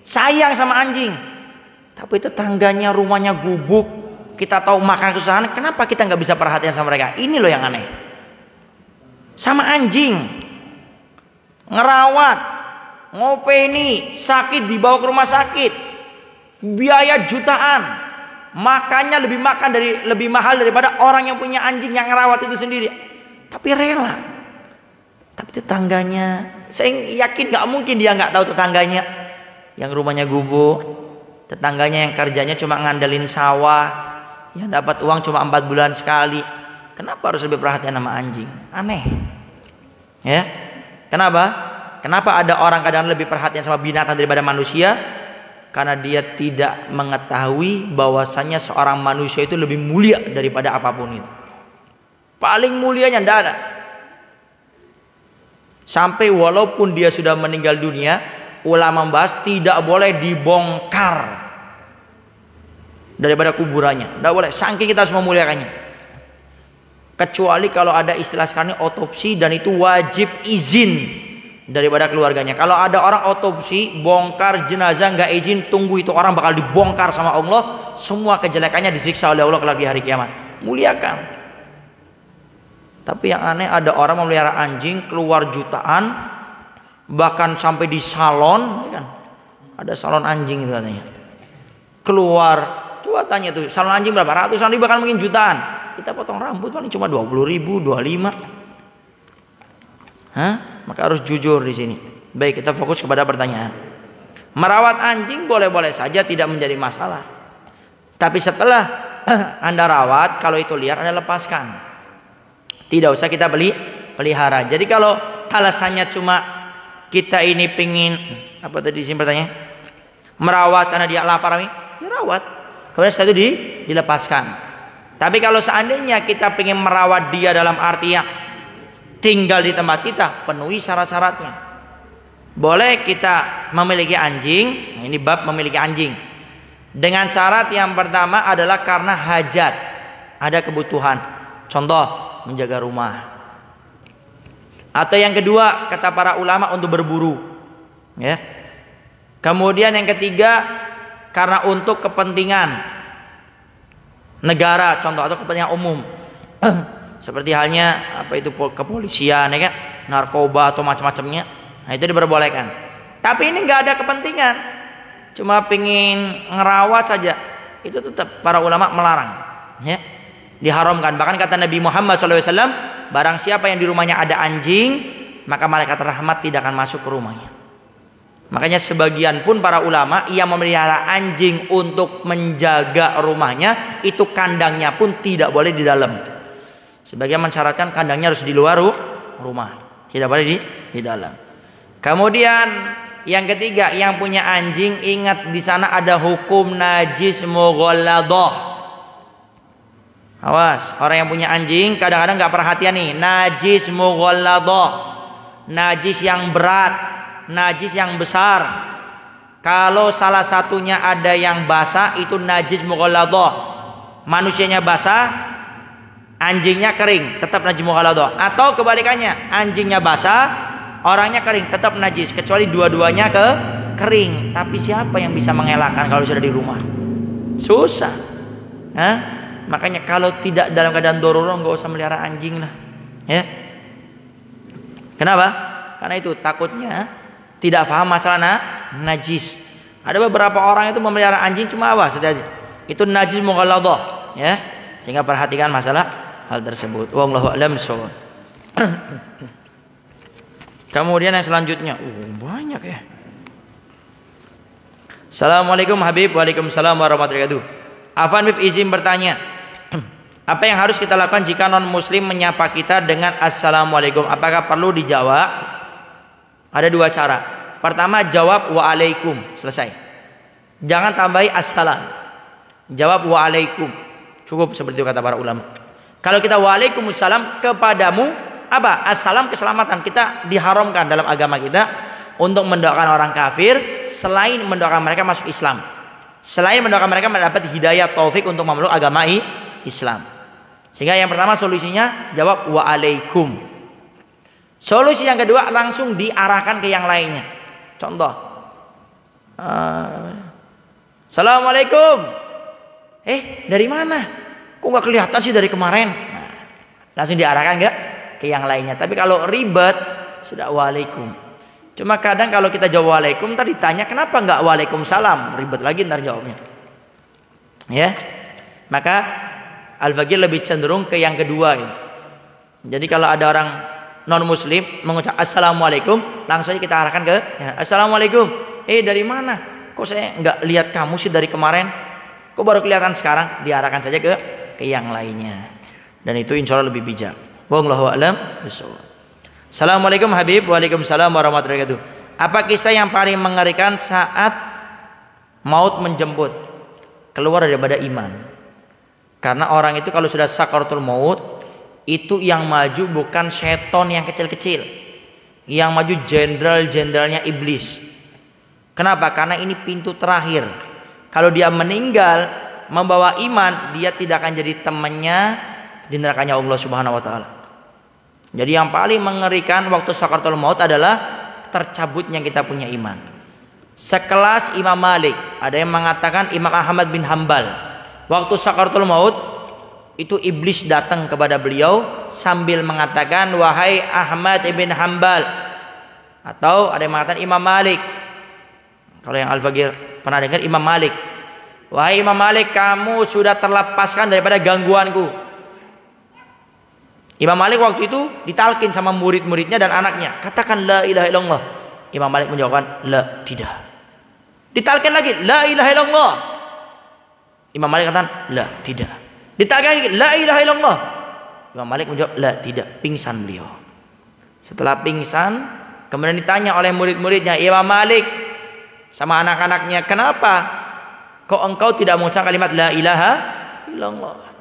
Speaker 1: sayang sama anjing, tapi tetangganya rumahnya gubuk, kita tahu makan kesusahan, kenapa kita nggak bisa perhatian sama mereka? Ini loh yang aneh. Sama anjing ngerawat, ngopeni, sakit dibawa ke rumah sakit, biaya jutaan, makannya lebih mahal daripada orang yang punya anjing yang ngerawat itu sendiri, tapi rela. Tapi tetangganya, saya yakin nggak mungkin dia nggak tahu tetangganya yang rumahnya gubuk, tetangganya yang kerjanya cuma ngandelin sawah, yang dapat uang cuma 4 bulan sekali. Kenapa harus lebih perhatian sama anjing? Aneh. Ya. Kenapa? Kenapa ada orang kadang lebih perhatian sama binatang daripada manusia? Karena dia tidak mengetahui bahwasannya seorang manusia itu lebih mulia daripada apapun itu. Paling mulianya tidak ada. Sampai walaupun dia sudah meninggal dunia, ulama membahas tidak boleh dibongkar daripada kuburannya, tidak boleh, saking kita harus memuliakannya. Kecuali kalau ada istilah sekarang ini otopsi, dan itu wajib izin daripada keluarganya. Kalau ada orang otopsi bongkar jenazah nggak izin, tunggu itu orang bakal dibongkar sama Allah, semua kejelekannya disiksa oleh Allah kelak di hari kiamat. Muliakan. Tapi yang aneh, ada orang memelihara anjing keluar jutaan, bahkan sampai di salon, kan? Ada salon anjing itu katanya. Keluar, coba tanya tuh, salon anjing berapa? Ratusan ribu, bahkan mungkin jutaan. Kita potong rambut paling cuma 20.000, 25. Maka harus jujur di sini. Baik, kita fokus kepada pertanyaan. Merawat anjing boleh-boleh saja, tidak menjadi masalah. Tapi setelah Anda rawat, kalau itu liar Anda lepaskan. Tidak usah kita pelihara. Jadi kalau alasannya cuma kita ini pingin, apa tadi sini pertanyaan? Merawat karena dia lapar, ya rawat. Kemudian setelah itu dilepaskan. Tapi kalau seandainya kita pingin merawat dia dalam artian tinggal di tempat kita, penuhi syarat-syaratnya. Boleh kita memiliki anjing, ini bab memiliki anjing. Dengan syarat yang pertama adalah karena hajat, ada kebutuhan. Contoh, menjaga rumah. Atau yang kedua, kata para ulama, untuk berburu. Ya. Kemudian yang ketiga, karena untuk kepentingan negara, contoh, atau kepentingan umum. Seperti halnya apa itu kepolisian, ya kan, narkoba atau macam-macamnya. Nah, itu diperbolehkan. Tapi ini nggak ada kepentingan, cuma pingin ngerawat saja, itu tetap para ulama melarang, ya, diharamkan. Bahkan kata Nabi Muhammad SAW, barang siapa yang di rumahnya ada anjing, maka malaikat rahmat tidak akan masuk ke rumahnya. Makanya sebagian pun para ulama yang memelihara anjing untuk menjaga rumahnya, itu kandangnya pun tidak boleh di dalam. Sebagian mensyaratkan kandangnya harus di luar rumah, tidak boleh di dalam. Kemudian yang ketiga, yang punya anjing, ingat di sana ada hukum najis mughalladah. Awas, orang yang punya anjing kadang-kadang nggak perhatian nih, najis mughalladah, najis yang berat, najis yang besar. Kalau salah satunya ada yang basah, itu najis mughalladah. Manusianya basah, anjingnya kering, tetap najis mughalladah. Atau kebalikannya, anjingnya basah, orangnya kering, tetap najis, kecuali dua-duanya kering. Tapi siapa yang bisa mengelakkan kalau sudah di rumah? Susah. Hah? Makanya kalau tidak dalam keadaan darurat, nggak usah melihara anjing lah, ya. Kenapa? Karena itu takutnya tidak paham masalah najis. Ada beberapa orang itu memelihara anjing cuma awas saja, itu najis mughalladah, ya. Sehingga perhatikan masalah hal tersebut. Wallahu a'lam bishawab. Kemudian yang selanjutnya, banyak ya. Assalamualaikum Habib. Waalaikumsalam warahmatullahi wabarakatuh. Afan Habib izin bertanya, apa yang harus kita lakukan jika non muslim menyapa kita dengan assalamualaikum? Apakah perlu dijawab? Ada dua cara. Pertama, jawab waalaikum, selesai. Jangan tambahi assalam. Jawab waalaikum. Cukup seperti itu kata para ulama. Kalau kita waalaikumsalam kepadamu, apa? Assalam, keselamatan. Kita diharamkan dalam agama kita untuk mendoakan orang kafir selain mendoakan mereka masuk Islam. Selain mendoakan mereka mendapat hidayah taufik untuk memeluk agama Islam. Sehingga yang pertama solusinya jawab waalaikum. Solusi yang kedua langsung diarahkan ke yang lainnya. Contoh, assalamualaikum. Dari mana? Kok nggak kelihatan sih dari kemarin? Nah, langsung diarahkan ke yang lainnya. Tapi kalau ribet sudah waalaikum. Cuma kadang kalau kita jawab waalaikum, ntar ditanya kenapa nggak waalaikumsalam, ribet lagi ntar jawabnya. Ya, maka Al-Faqih lebih cenderung ke yang kedua ini. Jadi kalau ada orang non muslim mengucap assalamualaikum, langsung saja kita arahkan ke assalamualaikum. Dari mana? Kok saya nggak lihat kamu sih dari kemarin? Kok baru kelihatan sekarang? Diarahkan saja ke yang lainnya. Dan itu insya Allah lebih bijak. Wallahu a'lam bishawab. Assalamualaikum Habib. Waalaikumsalam warahmatullahi wabarakatuh. Apa kisah yang paling mengerikan saat maut menjemput? Keluar daripada iman. Karena orang itu kalau sudah sakaratul maut, itu yang maju bukan seton yang kecil-kecil, yang maju jenderal-jenderalnya iblis. Kenapa? Karena ini pintu terakhir. Kalau dia meninggal membawa iman, dia tidak akan jadi temannya di nerakanya Allah Subhanahu wa taala. Jadi yang paling mengerikan waktu sakaratul maut adalah tercabutnya kita punya iman. Sekelas Imam Malik, ada yang mengatakan Imam Ahmad bin Hambal, waktu sakaratul maut itu iblis datang kepada beliau sambil mengatakan wahai Ahmad ibn Hambal, atau ada yang mengatakan Imam Malik. Kalau yang Al-Faqih pernah dengar Imam Malik, wahai Imam Malik, kamu sudah terlepaskan daripada gangguanku. Imam Malik waktu itu ditalkin sama murid-muridnya dan anaknya, katakan la ilaha illallah. Imam Malik menjawabkan la, tidak. Ditalkin lagi la ilaha illallah. Imam Malik katakan la, tidak. Ditalkin lagi la ilaha illallah. Imam Malik menjawab la, tidak. Pingsan beliau. Setelah pingsan, kemudian ditanya oleh murid-muridnya, Imam Malik sama anak-anaknya, kenapa kok engkau tidak mengucapkan kalimat la ilaha illallah?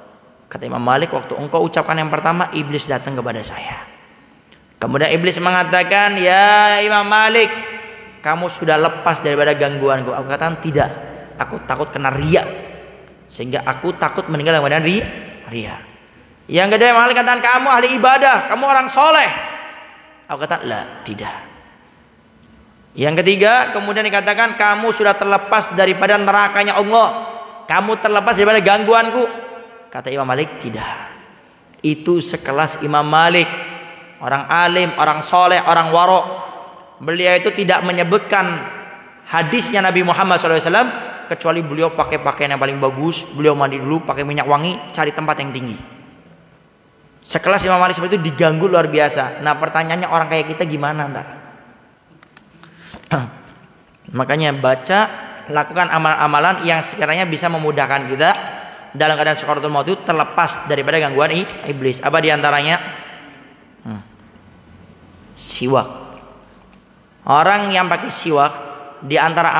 Speaker 1: Kata Imam Malik, waktu engkau ucapkan yang pertama, iblis datang kepada saya. Kemudian iblis mengatakan, ya Imam Malik, kamu sudah lepas daripada gangguanku. Aku katakan tidak, aku takut kena riya, sehingga aku takut meninggal dalam keadaan riya. Yang kedua Imam Malik katakan, kamu ahli ibadah, kamu orang soleh. Aku katakan la, tidak. Yang ketiga, kemudian dikatakan kamu sudah terlepas daripada nerakanya Allah. Kamu terlepas daripada gangguanku. Kata Imam Malik, tidak. Itu sekelas Imam Malik, orang alim, orang soleh, orang warok. Beliau itu tidak menyebutkan hadisnya Nabi Muhammad SAW kecuali beliau pakai pakaian yang paling bagus, beliau mandi dulu pakai minyak wangi, cari tempat yang tinggi. Sekelas Imam Malik seperti itu diganggu luar biasa. Nah pertanyaannya, orang kayak kita gimana ntar? Makanya baca, lakukan amalan-amalan yang sekiranya bisa memudahkan kita dalam keadaan sakaratul maut itu terlepas daripada gangguan iblis. Apa diantaranya? Siwak. Orang yang pakai siwak, diantara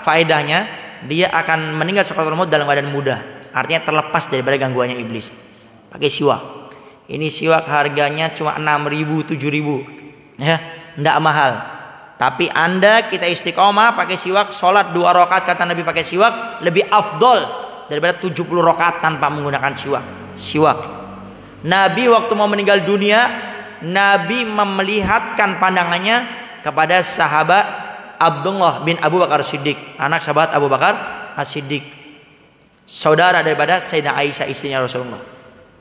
Speaker 1: faedahnya, dia akan meninggal sakaratul maut dalam keadaan mudah. Artinya terlepas daripada gangguannya iblis. Pakai siwak. Ini siwak harganya cuma 6.000, 7.000, ya, tidak mahal. Tapi Anda, kita istiqomah pakai siwak, sholat 2 rakaat kata Nabi pakai siwak lebih afdol daripada 70 rakaat tanpa menggunakan siwak. Nabi waktu mau meninggal dunia, Nabi memelihatkan pandangannya kepada sahabat Abdullah bin Abu Bakar Siddiq, anak sahabat Abu Bakar As-Siddiq, saudara daripada Sayyidah Aisyah, istrinya Rasulullah.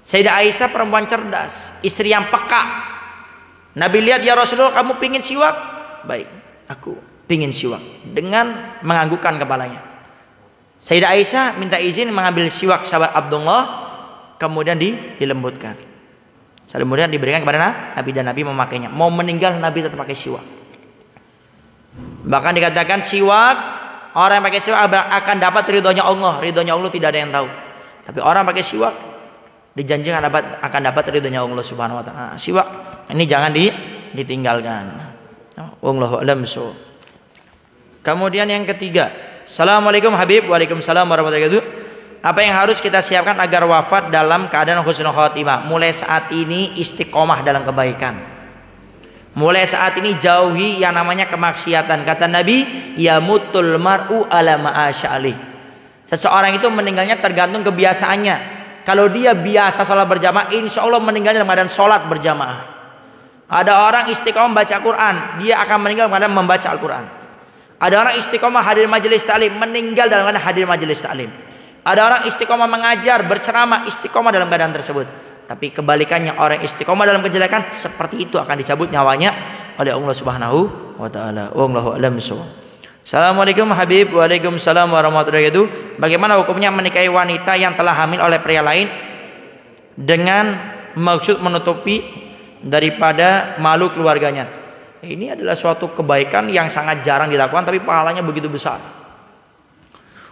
Speaker 1: Sayyidah Aisyah perempuan cerdas, istri yang peka. Nabi lihat, ya Rasulullah, kamu pingin siwak? Baik, aku pingin siwak. Dengan menganggukkan kepalanya, Sayyidah Aisyah minta izin mengambil siwak sahabat Abdullah, kemudian dilembutkan. Kemudian diberikan kepada Nabi dan Nabi memakainya. Mau meninggal Nabi tetap pakai siwak. Bahkan dikatakan siwak, orang yang pakai siwak akan dapat ridhonya Allah. Ridhonya Allah tidak ada yang tahu. Tapi orang pakai siwak dijanjikan akan dapat ridhonya Allah Subhanahu wa taala. Siwak ini jangan ditinggalkan. Wallahu a'lam bishawab. Kemudian yang ketiga, Assalamualaikum Habib. Waalaikumsalam warahmatullahi wabarakatuh. Apa yang harus kita siapkan agar wafat dalam keadaan husnul khotimah? Mulai saat ini istiqomah dalam kebaikan. Mulai saat ini jauhi yang namanya kemaksiatan. Kata Nabi, yamutul mar'u ala ma'asya'alih. Seseorang itu meninggalnya tergantung kebiasaannya. Kalau dia biasa sholat berjamaah, insya Allah meninggalnya dalam keadaan sholat berjamaah. Ada orang istiqomah baca Quran, dia akan meninggal dalam keadaan membaca Al-Quran. Ada orang istiqomah hadir majelis ta'lim, meninggal dalam keadaan hadir majelis ta'lim. Ada orang istiqomah mengajar, berceramah, istiqomah dalam keadaan tersebut. Tapi kebalikannya, orang istiqomah dalam kejelekan, seperti itu akan dicabut nyawanya oleh Allah Subhanahu wa taala. Wallahu a'lam bishawab. Assalamualaikum Habib. Waalaikumsalam warahmatullahi wabarakatuh. Bagaimana hukumnya menikahi wanita yang telah hamil oleh pria lain dengan maksud menutupi daripada malu keluarganya? Ini adalah suatu kebaikan yang sangat jarang dilakukan, tapi pahalanya begitu besar.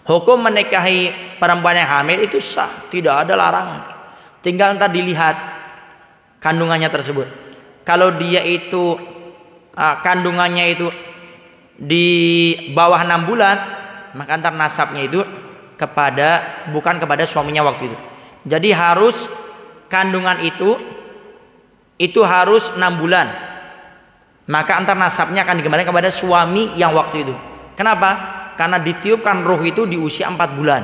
Speaker 1: Hukum menikahi perempuan yang hamil itu sah, tidak ada larangan. Tinggal entar dilihat kandungannya tersebut. Kalau dia itu kandungannya itu di bawah 6 bulan, maka antar nasabnya itu bukan kepada suaminya waktu itu. Jadi harus kandungan itu harus 6 bulan. Maka antar nasabnya akan dikembalikan kepada suami yang waktu itu. Kenapa? Karena ditiupkan ruh itu di usia 4 bulan.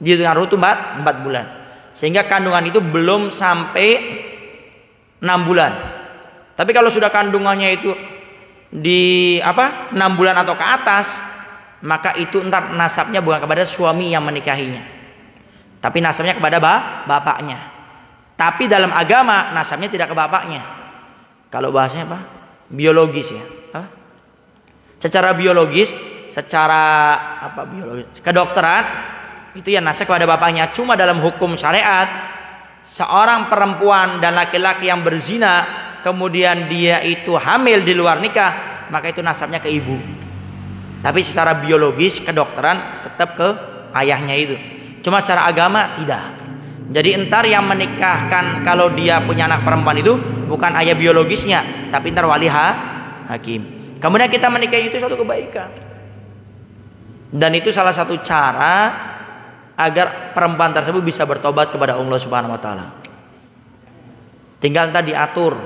Speaker 1: Ditiupkan ruh itu 4 bulan. Sehingga kandungan itu belum sampai 6 bulan. Tapi kalau sudah kandungannya itu di 6 bulan atau ke atas, maka itu entar nasabnya bukan kepada suami yang menikahinya, tapi nasabnya kepada bapaknya. Tapi dalam agama nasabnya tidak ke bapaknya. Kalau bahasanya apa? Biologis ya. Secara biologis, kedokteran itu ya nasab kepada bapaknya. Cuma dalam hukum syariat, seorang perempuan dan laki-laki yang berzina kemudian dia itu hamil di luar nikah, maka itu nasabnya ke ibu. Tapi secara biologis kedokteran tetap ke ayahnya itu. Cuma secara agama tidak. Jadi entar yang menikahkan kalau dia punya anak perempuan itu bukan ayah biologisnya, tapi entar wali hakim. Kemudian kita menikahi itu suatu kebaikan. Dan itu salah satu cara agar perempuan tersebut bisa bertobat kepada Allah Subhanahu wa taala. Tinggal entar diatur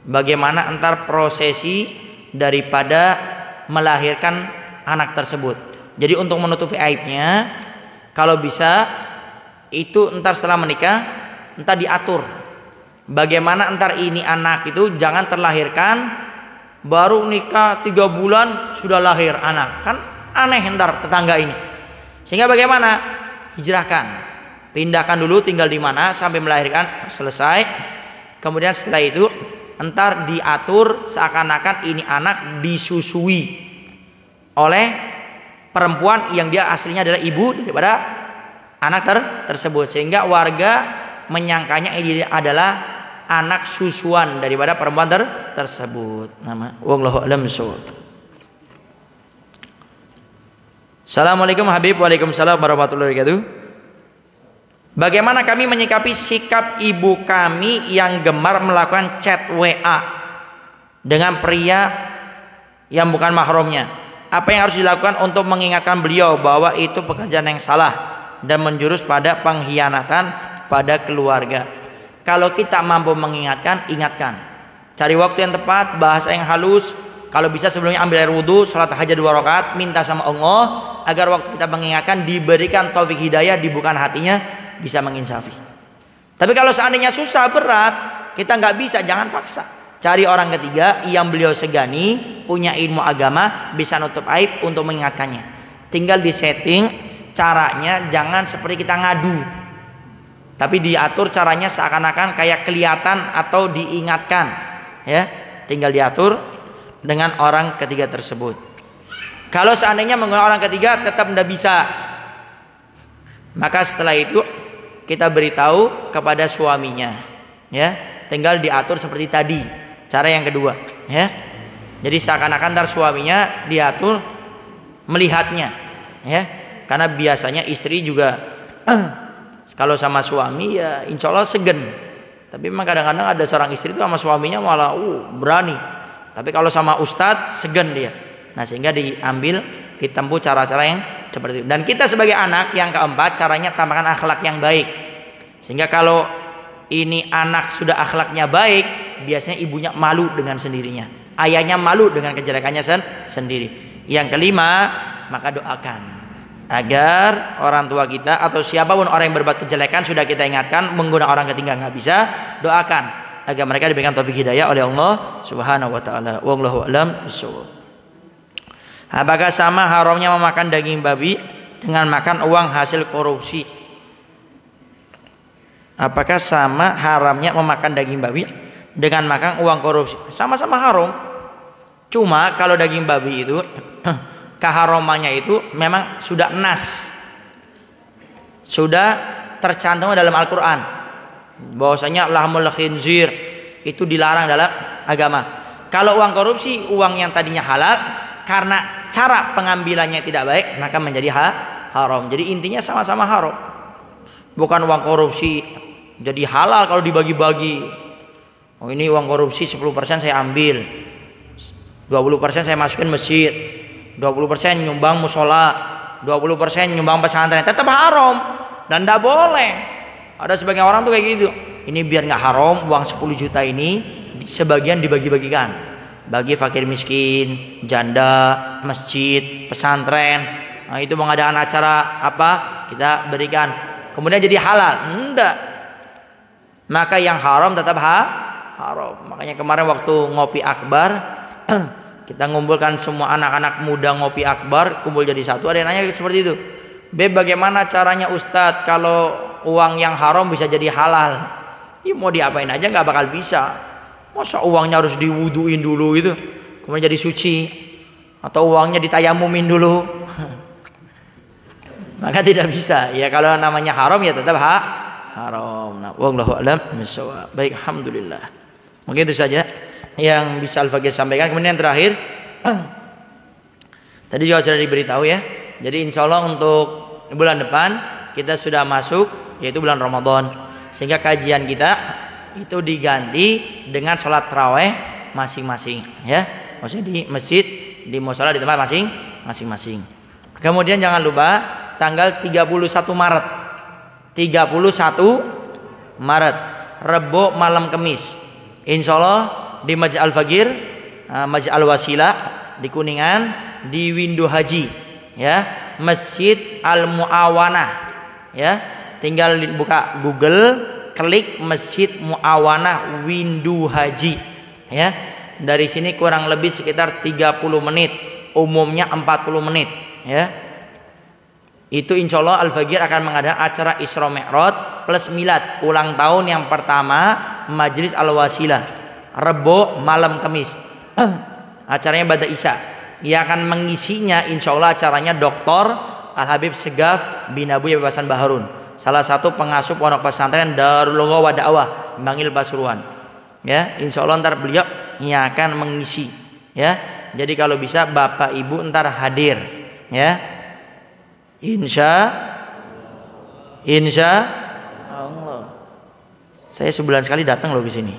Speaker 1: bagaimana entar prosesi daripada melahirkan anak tersebut. Jadi untuk menutupi aibnya, kalau bisa itu entar setelah menikah entar diatur bagaimana entar ini anak itu jangan terlahirkan baru nikah 3 bulan sudah lahir anak, kan aneh ntar tetangga ini. Sehingga bagaimana? Hijrahkan, pindahkan dulu tinggal di mana sampai melahirkan selesai. Kemudian setelah itu entar diatur seakan-akan ini anak disusui oleh perempuan yang dia aslinya adalah ibu daripada anak tersebut, sehingga warga menyangkanya ini adalah anak susuan daripada perempuan tersebut. Nama wallahu a'lam bishawab. Assalamualaikum Habib. Waalaikumsalam warahmatullahi wabarakatuh. Bagaimana kami menyikapi sikap ibu kami yang gemar melakukan chat WA dengan pria yang bukan mahramnya? Apa yang harus dilakukan untuk mengingatkan beliau bahwa itu pekerjaan yang salah dan menjurus pada pengkhianatan pada keluarga? Kalau kita mampu mengingatkan, ingatkan. Cari waktu yang tepat, bahasa yang halus. Kalau bisa sebelumnya ambil air wudhu, sholat hajat 2 rakaat, minta sama Allah agar waktu kita mengingatkan diberikan taufik hidayah, dibukakan hatinya, bisa menginsafi. Tapi kalau seandainya susah, berat, kita nggak bisa, jangan paksa. Cari orang ketiga yang beliau segani, punya ilmu agama, bisa nutup aib untuk mengingatkannya. Tinggal disetting caranya, jangan seperti kita ngadu. Tapi diatur caranya seakan-akan kayak kelihatan atau diingatkan, ya. Tinggal diatur dengan orang ketiga tersebut. Kalau seandainya menggunakan orang ketiga tetap tidak bisa, maka setelah itu kita beritahu kepada suaminya, ya. Tinggal diatur seperti tadi, cara yang kedua, ya. Jadi seakan-akan ntar suaminya diatur melihatnya, ya. Karena biasanya istri juga kalau sama suami ya insya Allah segen. Tapi memang kadang-kadang ada seorang istri itu sama suaminya malah berani. Tapi kalau sama ustadz segen dia. Nah sehingga ditempuh cara-cara yang seperti itu. Dan kita sebagai anak yang keempat, caranya tambahkan akhlak yang baik. Sehingga kalau ini anak sudah akhlaknya baik, biasanya ibunya malu dengan sendirinya, ayahnya malu dengan kejelekannya sendiri. Yang kelima, maka doakan agar orang tua kita atau siapapun orang yang berbuat kejelekan sudah kita ingatkan, menggunakan orang ketiga nggak bisa, doakan agar mereka diberikan taufik hidayah oleh Allah Subhanahu wa taala. Wallahu a'lam bishawab. Apakah sama haramnya memakan daging babi dengan makan uang hasil korupsi? Apakah sama haramnya memakan daging babi dengan makan uang korupsi? Sama-sama haram. Cuma kalau daging babi itu keharamannya itu memang sudah nas, sudah tercantum dalam Al-Quran bahwasanya lahmul khinzir itu dilarang dalam agama. Kalau uang korupsi, uang yang tadinya halal, karena cara pengambilannya tidak baik, maka menjadi haram. Jadi intinya sama-sama haram. Bukan uang korupsi jadi halal kalau dibagi-bagi. Oh ini uang korupsi 10% saya ambil, 20% saya masukin masjid, 20% nyumbang musola, 20% nyumbang pesantren, tetap haram dan tidak boleh. Ada sebagian orang tuh kayak gitu. Ini biar nggak haram, uang 10 juta ini sebagian dibagi-bagikan bagi fakir miskin, janda, masjid, pesantren. Nah, itu mengadakan acara apa kita berikan, kemudian jadi halal. Enggak. Maka yang haram tetap haram. Makanya kemarin waktu ngopi akbar kita ngumpulkan semua anak-anak muda ngopi akbar, kumpul jadi satu. Ada yang nanya seperti itu, Beb bagaimana caranya Ustadz kalau uang yang haram bisa jadi halal? Ya mau diapain aja nggak bakal bisa. Masa uangnya harus diwuduin dulu gitu kemudian jadi suci, atau uangnya ditayamumin dulu? Maka tidak bisa. Ya kalau namanya haram ya tetap haram. Nah, wallahu a'lam bishawab. Baik, alhamdulillah. Mungkin itu saja yang bisa Al-Faqih sampaikan. Kemudian yang terakhir, tadi juga sudah diberitahu ya. Jadi insya Allah untuk bulan depan kita sudah masuk, yaitu bulan Ramadan. Sehingga kajian kita itu diganti dengan sholat taraweh masing-masing, ya. Maksudnya di masjid, di mushola, di tempat masing-masing. Kemudian jangan lupa tanggal 31 Maret, 31 Maret, Rebo malam Kemis, insya Allah di Masjid Al-Faqih, Masjid Al-Wasilah di Kuningan, di Windu Haji, ya, Masjid Al-Mu'awanah, ya, tinggal buka Google, klik Masjid Mu'awanah Windu Haji, ya. Dari sini kurang lebih sekitar 30 menit, umumnya 40 menit ya. Itu insya Allah Al-Fagir akan mengadakan acara Isra Mi'raj plus milad, ulang tahun yang pertama Majelis Al-Wasilah, Rebo malam Kamis. Acaranya pada Isya. Yang akan mengisinya insya Allah acaranya Dr. Al-Habib Segaf bin Abu Yabasan Baharun, salah satu pengasuh pondok pesantren Darul Ghawa Dakwah Bangil Pasuruan ya. Insya Allah ntar beliau yang akan mengisi ya. Jadi kalau bisa bapak ibu ntar hadir ya, insya Allah. Saya sebulan sekali datang loh ke sini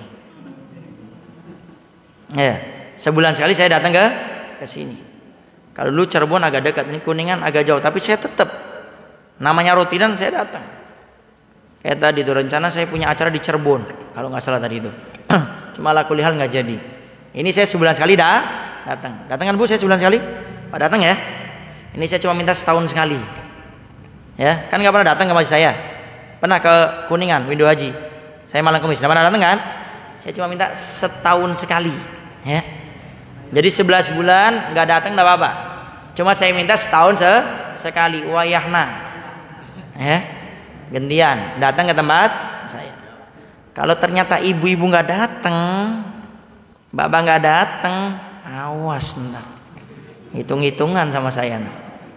Speaker 1: ya, sebulan sekali saya datang ke sini. Kalau dulu Cirebon agak dekat, ini Kuningan agak jauh, tapi saya tetap namanya rutinan saya datang. Kayak tadi itu rencana saya punya acara di Cirebon kalau nggak salah tadi itu. Cuma ala kulli hal nggak jadi. Ini saya sebulan sekali datang. Datang kan Bu, saya sebulan sekali. Pak datang ya. Ini saya cuma minta setahun sekali. Ya, kan nggak pernah datang ke masjid saya. Pernah ke Kuningan, Windu Haji. Saya malam Kamis, nggak pernah datang kan? Saya cuma minta setahun sekali. Ya. Jadi 11 bulan nggak datang nggak apa-apa. Cuma saya minta setahun sekali. Wayahna. Ya. Gantian datang ke tempat saya. Kalau ternyata ibu-ibu nggak datang, bapak nggak datang, awas nah. Hitung-hitungan sama saya nah.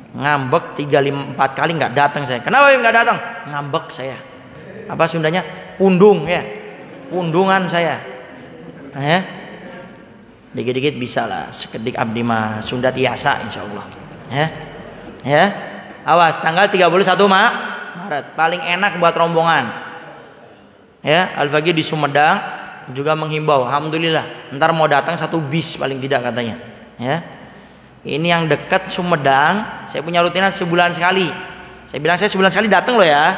Speaker 1: Ngambek 3, 5, 4 kali nggak datang saya. Kenapa nggak datang? Ngambek saya. Apa Sundanya? Pundung ya. Pundungan saya. Ya. Dikit-dikit bisa lah, sekedik abdi mah Sunda tiasa insyaallah ya. Awas tanggal 31 Maret paling enak buat rombongan ya. Al-Fagir di Sumedang juga menghimbau, alhamdulillah ntar mau datang 1 bis paling tidak katanya ya. Ini yang dekat Sumedang saya punya rutinan sebulan sekali. Saya bilang saya sebulan sekali datang loh ya.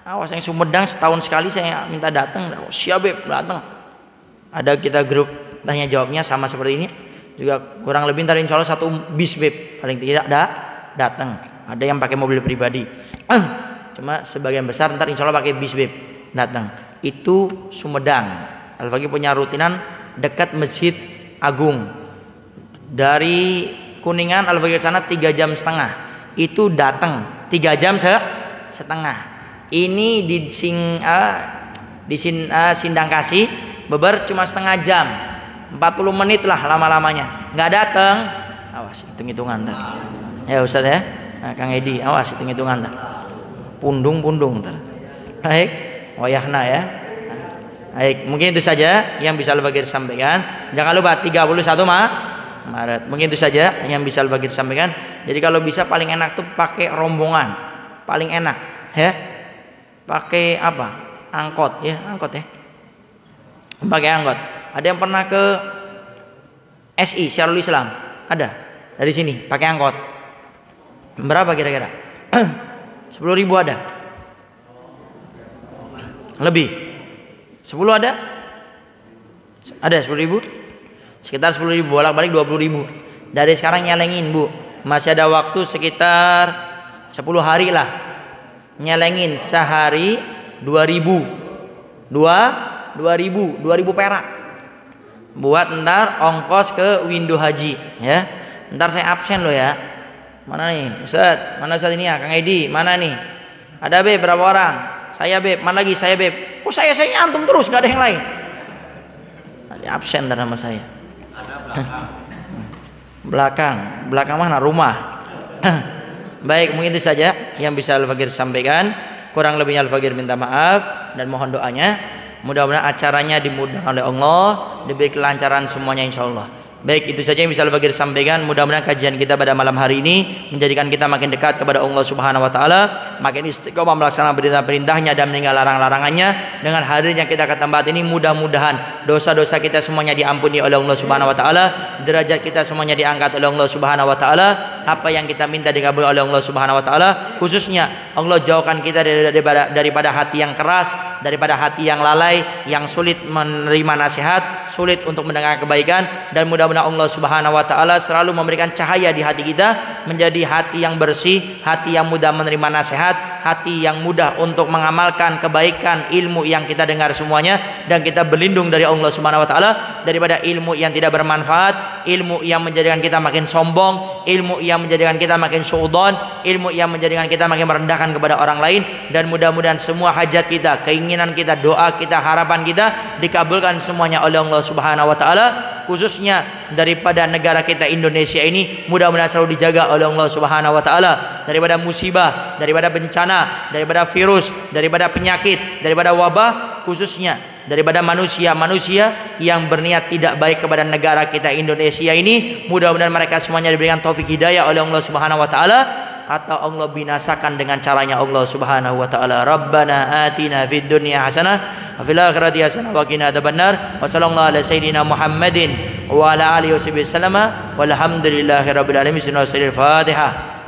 Speaker 1: Awas yang Sumedang setahun sekali saya minta datang. Siap Beb, datang. Ada kita grup tanya jawabnya sama seperti ini juga kurang lebih ntar insya Allah 1 bis Beb paling tidak datang. Ada yang pakai mobil pribadi cuma sebagian besar ntar insya Allah pakai bis Beb datang. Itu Sumedang. Al-Fagir punya rutinan dekat Masjid Agung. Dari Kuningan Al-Fagir sana 3,5 jam. Itu datang 3 jam setengah. Ini di Sindang Kasih beber cuma setengah jam, 40 menit lah lama-lamanya. Nggak datang, awas hitung-hitungan ntar. Ya Ustaz ya, nah, Kang Edi, awas hitung-hitungan ntar. Pundung ntar. Baik, wayahna ya. Baik, mungkin itu saja yang bisa Al-Fagir sampaikan. Jangan lupa 31 Maret. Mungkin itu saja yang bisa Al-Fagir sampaikan. Jadi kalau bisa paling enak tuh pakai rombongan, paling enak ya. Pakai apa? Angkot ya, angkot ya. Pakai angkot. Ada yang pernah ke SI Syarul Islam? Ada. Dari sini pakai angkot. Berapa kira-kira? 10.000 ada? Lebih? 10 ada? Ada 10.000? Sekitar 10.000, bolak-balik 20.000. Dari sekarang nyelengin Bu. Masih ada waktu sekitar 10 hari lah. Nyelengin sehari 2.000 perak buat ntar ongkos ke Windu Haji ya. Ntar saya absen loh ya. Mana nih Ustaz? Mana Ustaz ini ya? Kang Edi mana nih? Ada Beb berapa orang? Saya Beb. Mana lagi? Saya Beb. Oh saya antum terus nggak ada yang lain. Nanti absen ntar sama saya. Belakang mana? Rumah. Baik, mungkin itu saja yang bisa Al-Fagir sampaikan. Kurang lebihnya Al-Fagir minta maaf dan mohon doanya. Mudah-mudahan acaranya dimudahkan oleh Allah, diberi kelancaran semuanya insyaallah. Baik, itu saja yang bisa Al-Fagir sampaikan. Mudah-mudahan kajian kita pada malam hari ini menjadikan kita makin dekat kepada Allah Subhanahu wa taala, makin istiqomah melaksanakan perintah-perintahnya dan meninggal larang-larangannya. Dengan hadirnya kita ke tempat ini, mudah-mudahan dosa-dosa kita semuanya diampuni oleh Allah Subhanahu wa taala, derajat kita semuanya diangkat oleh Allah Subhanahu wa taala, apa yang kita minta dikabul oleh Allah Subhanahu wa taala. Khususnya Allah jauhkan kita daripada hati yang keras, daripada hati yang lalai, yang sulit menerima nasihat, sulit untuk mendengar kebaikan, dan mudah-mudahan Allah Subhanahu wa taala selalu memberikan cahaya di hati kita menjadi hati yang bersih, hati yang mudah menerima nasihat, hati yang mudah untuk mengamalkan kebaikan ilmu yang kita dengar semuanya, dan kita berlindung dari Allah Subhanahu wa taala daripada ilmu yang tidak bermanfaat, ilmu yang menjadikan kita makin sombong, ilmu yang menjadikan kita makin suudzon, ilmu yang menjadikan kita makin merendahkan kepada orang lain. Dan mudah-mudahan semua hajat kita, keinginan kita, doa kita, harapan kita dikabulkan semuanya oleh Allah Subhanahu wa taala, khususnya daripada negara kita Indonesia ini mudah-mudahan selalu dijaga oleh Allah Subhanahu wa taala daripada musibah, daripada bencana, daripada virus, daripada penyakit, daripada wabah, khususnya daripada manusia-manusia yang berniat tidak baik kepada negara kita Indonesia ini. Mudah-mudahan mereka semuanya diberikan taufik hidayah oleh Allah Subhanahu wa taala, atau Allah binasakan dengan caranya Allah Subhanahu wa taala. Rabbana atina fid dunya hasanah wa fil akhirati hasanah wa qina adzabannar. Wa sallallahu ala sayyidina Muhammadin wa ala alihi washabihi wasallama walhamdulillahi rabbil alamin. Al-Fatihah.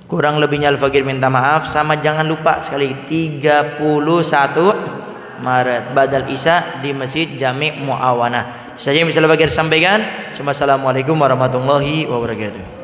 Speaker 1: Kurang lebihnya Al-Fakir minta maaf. Sama jangan lupa sekali 31 Maret Badal Isya di Masjid Jami' Muawanah. Saja yang bisa Al-Fakir sampaikan. Assalamualaikum warahmatullahi wabarakatuh.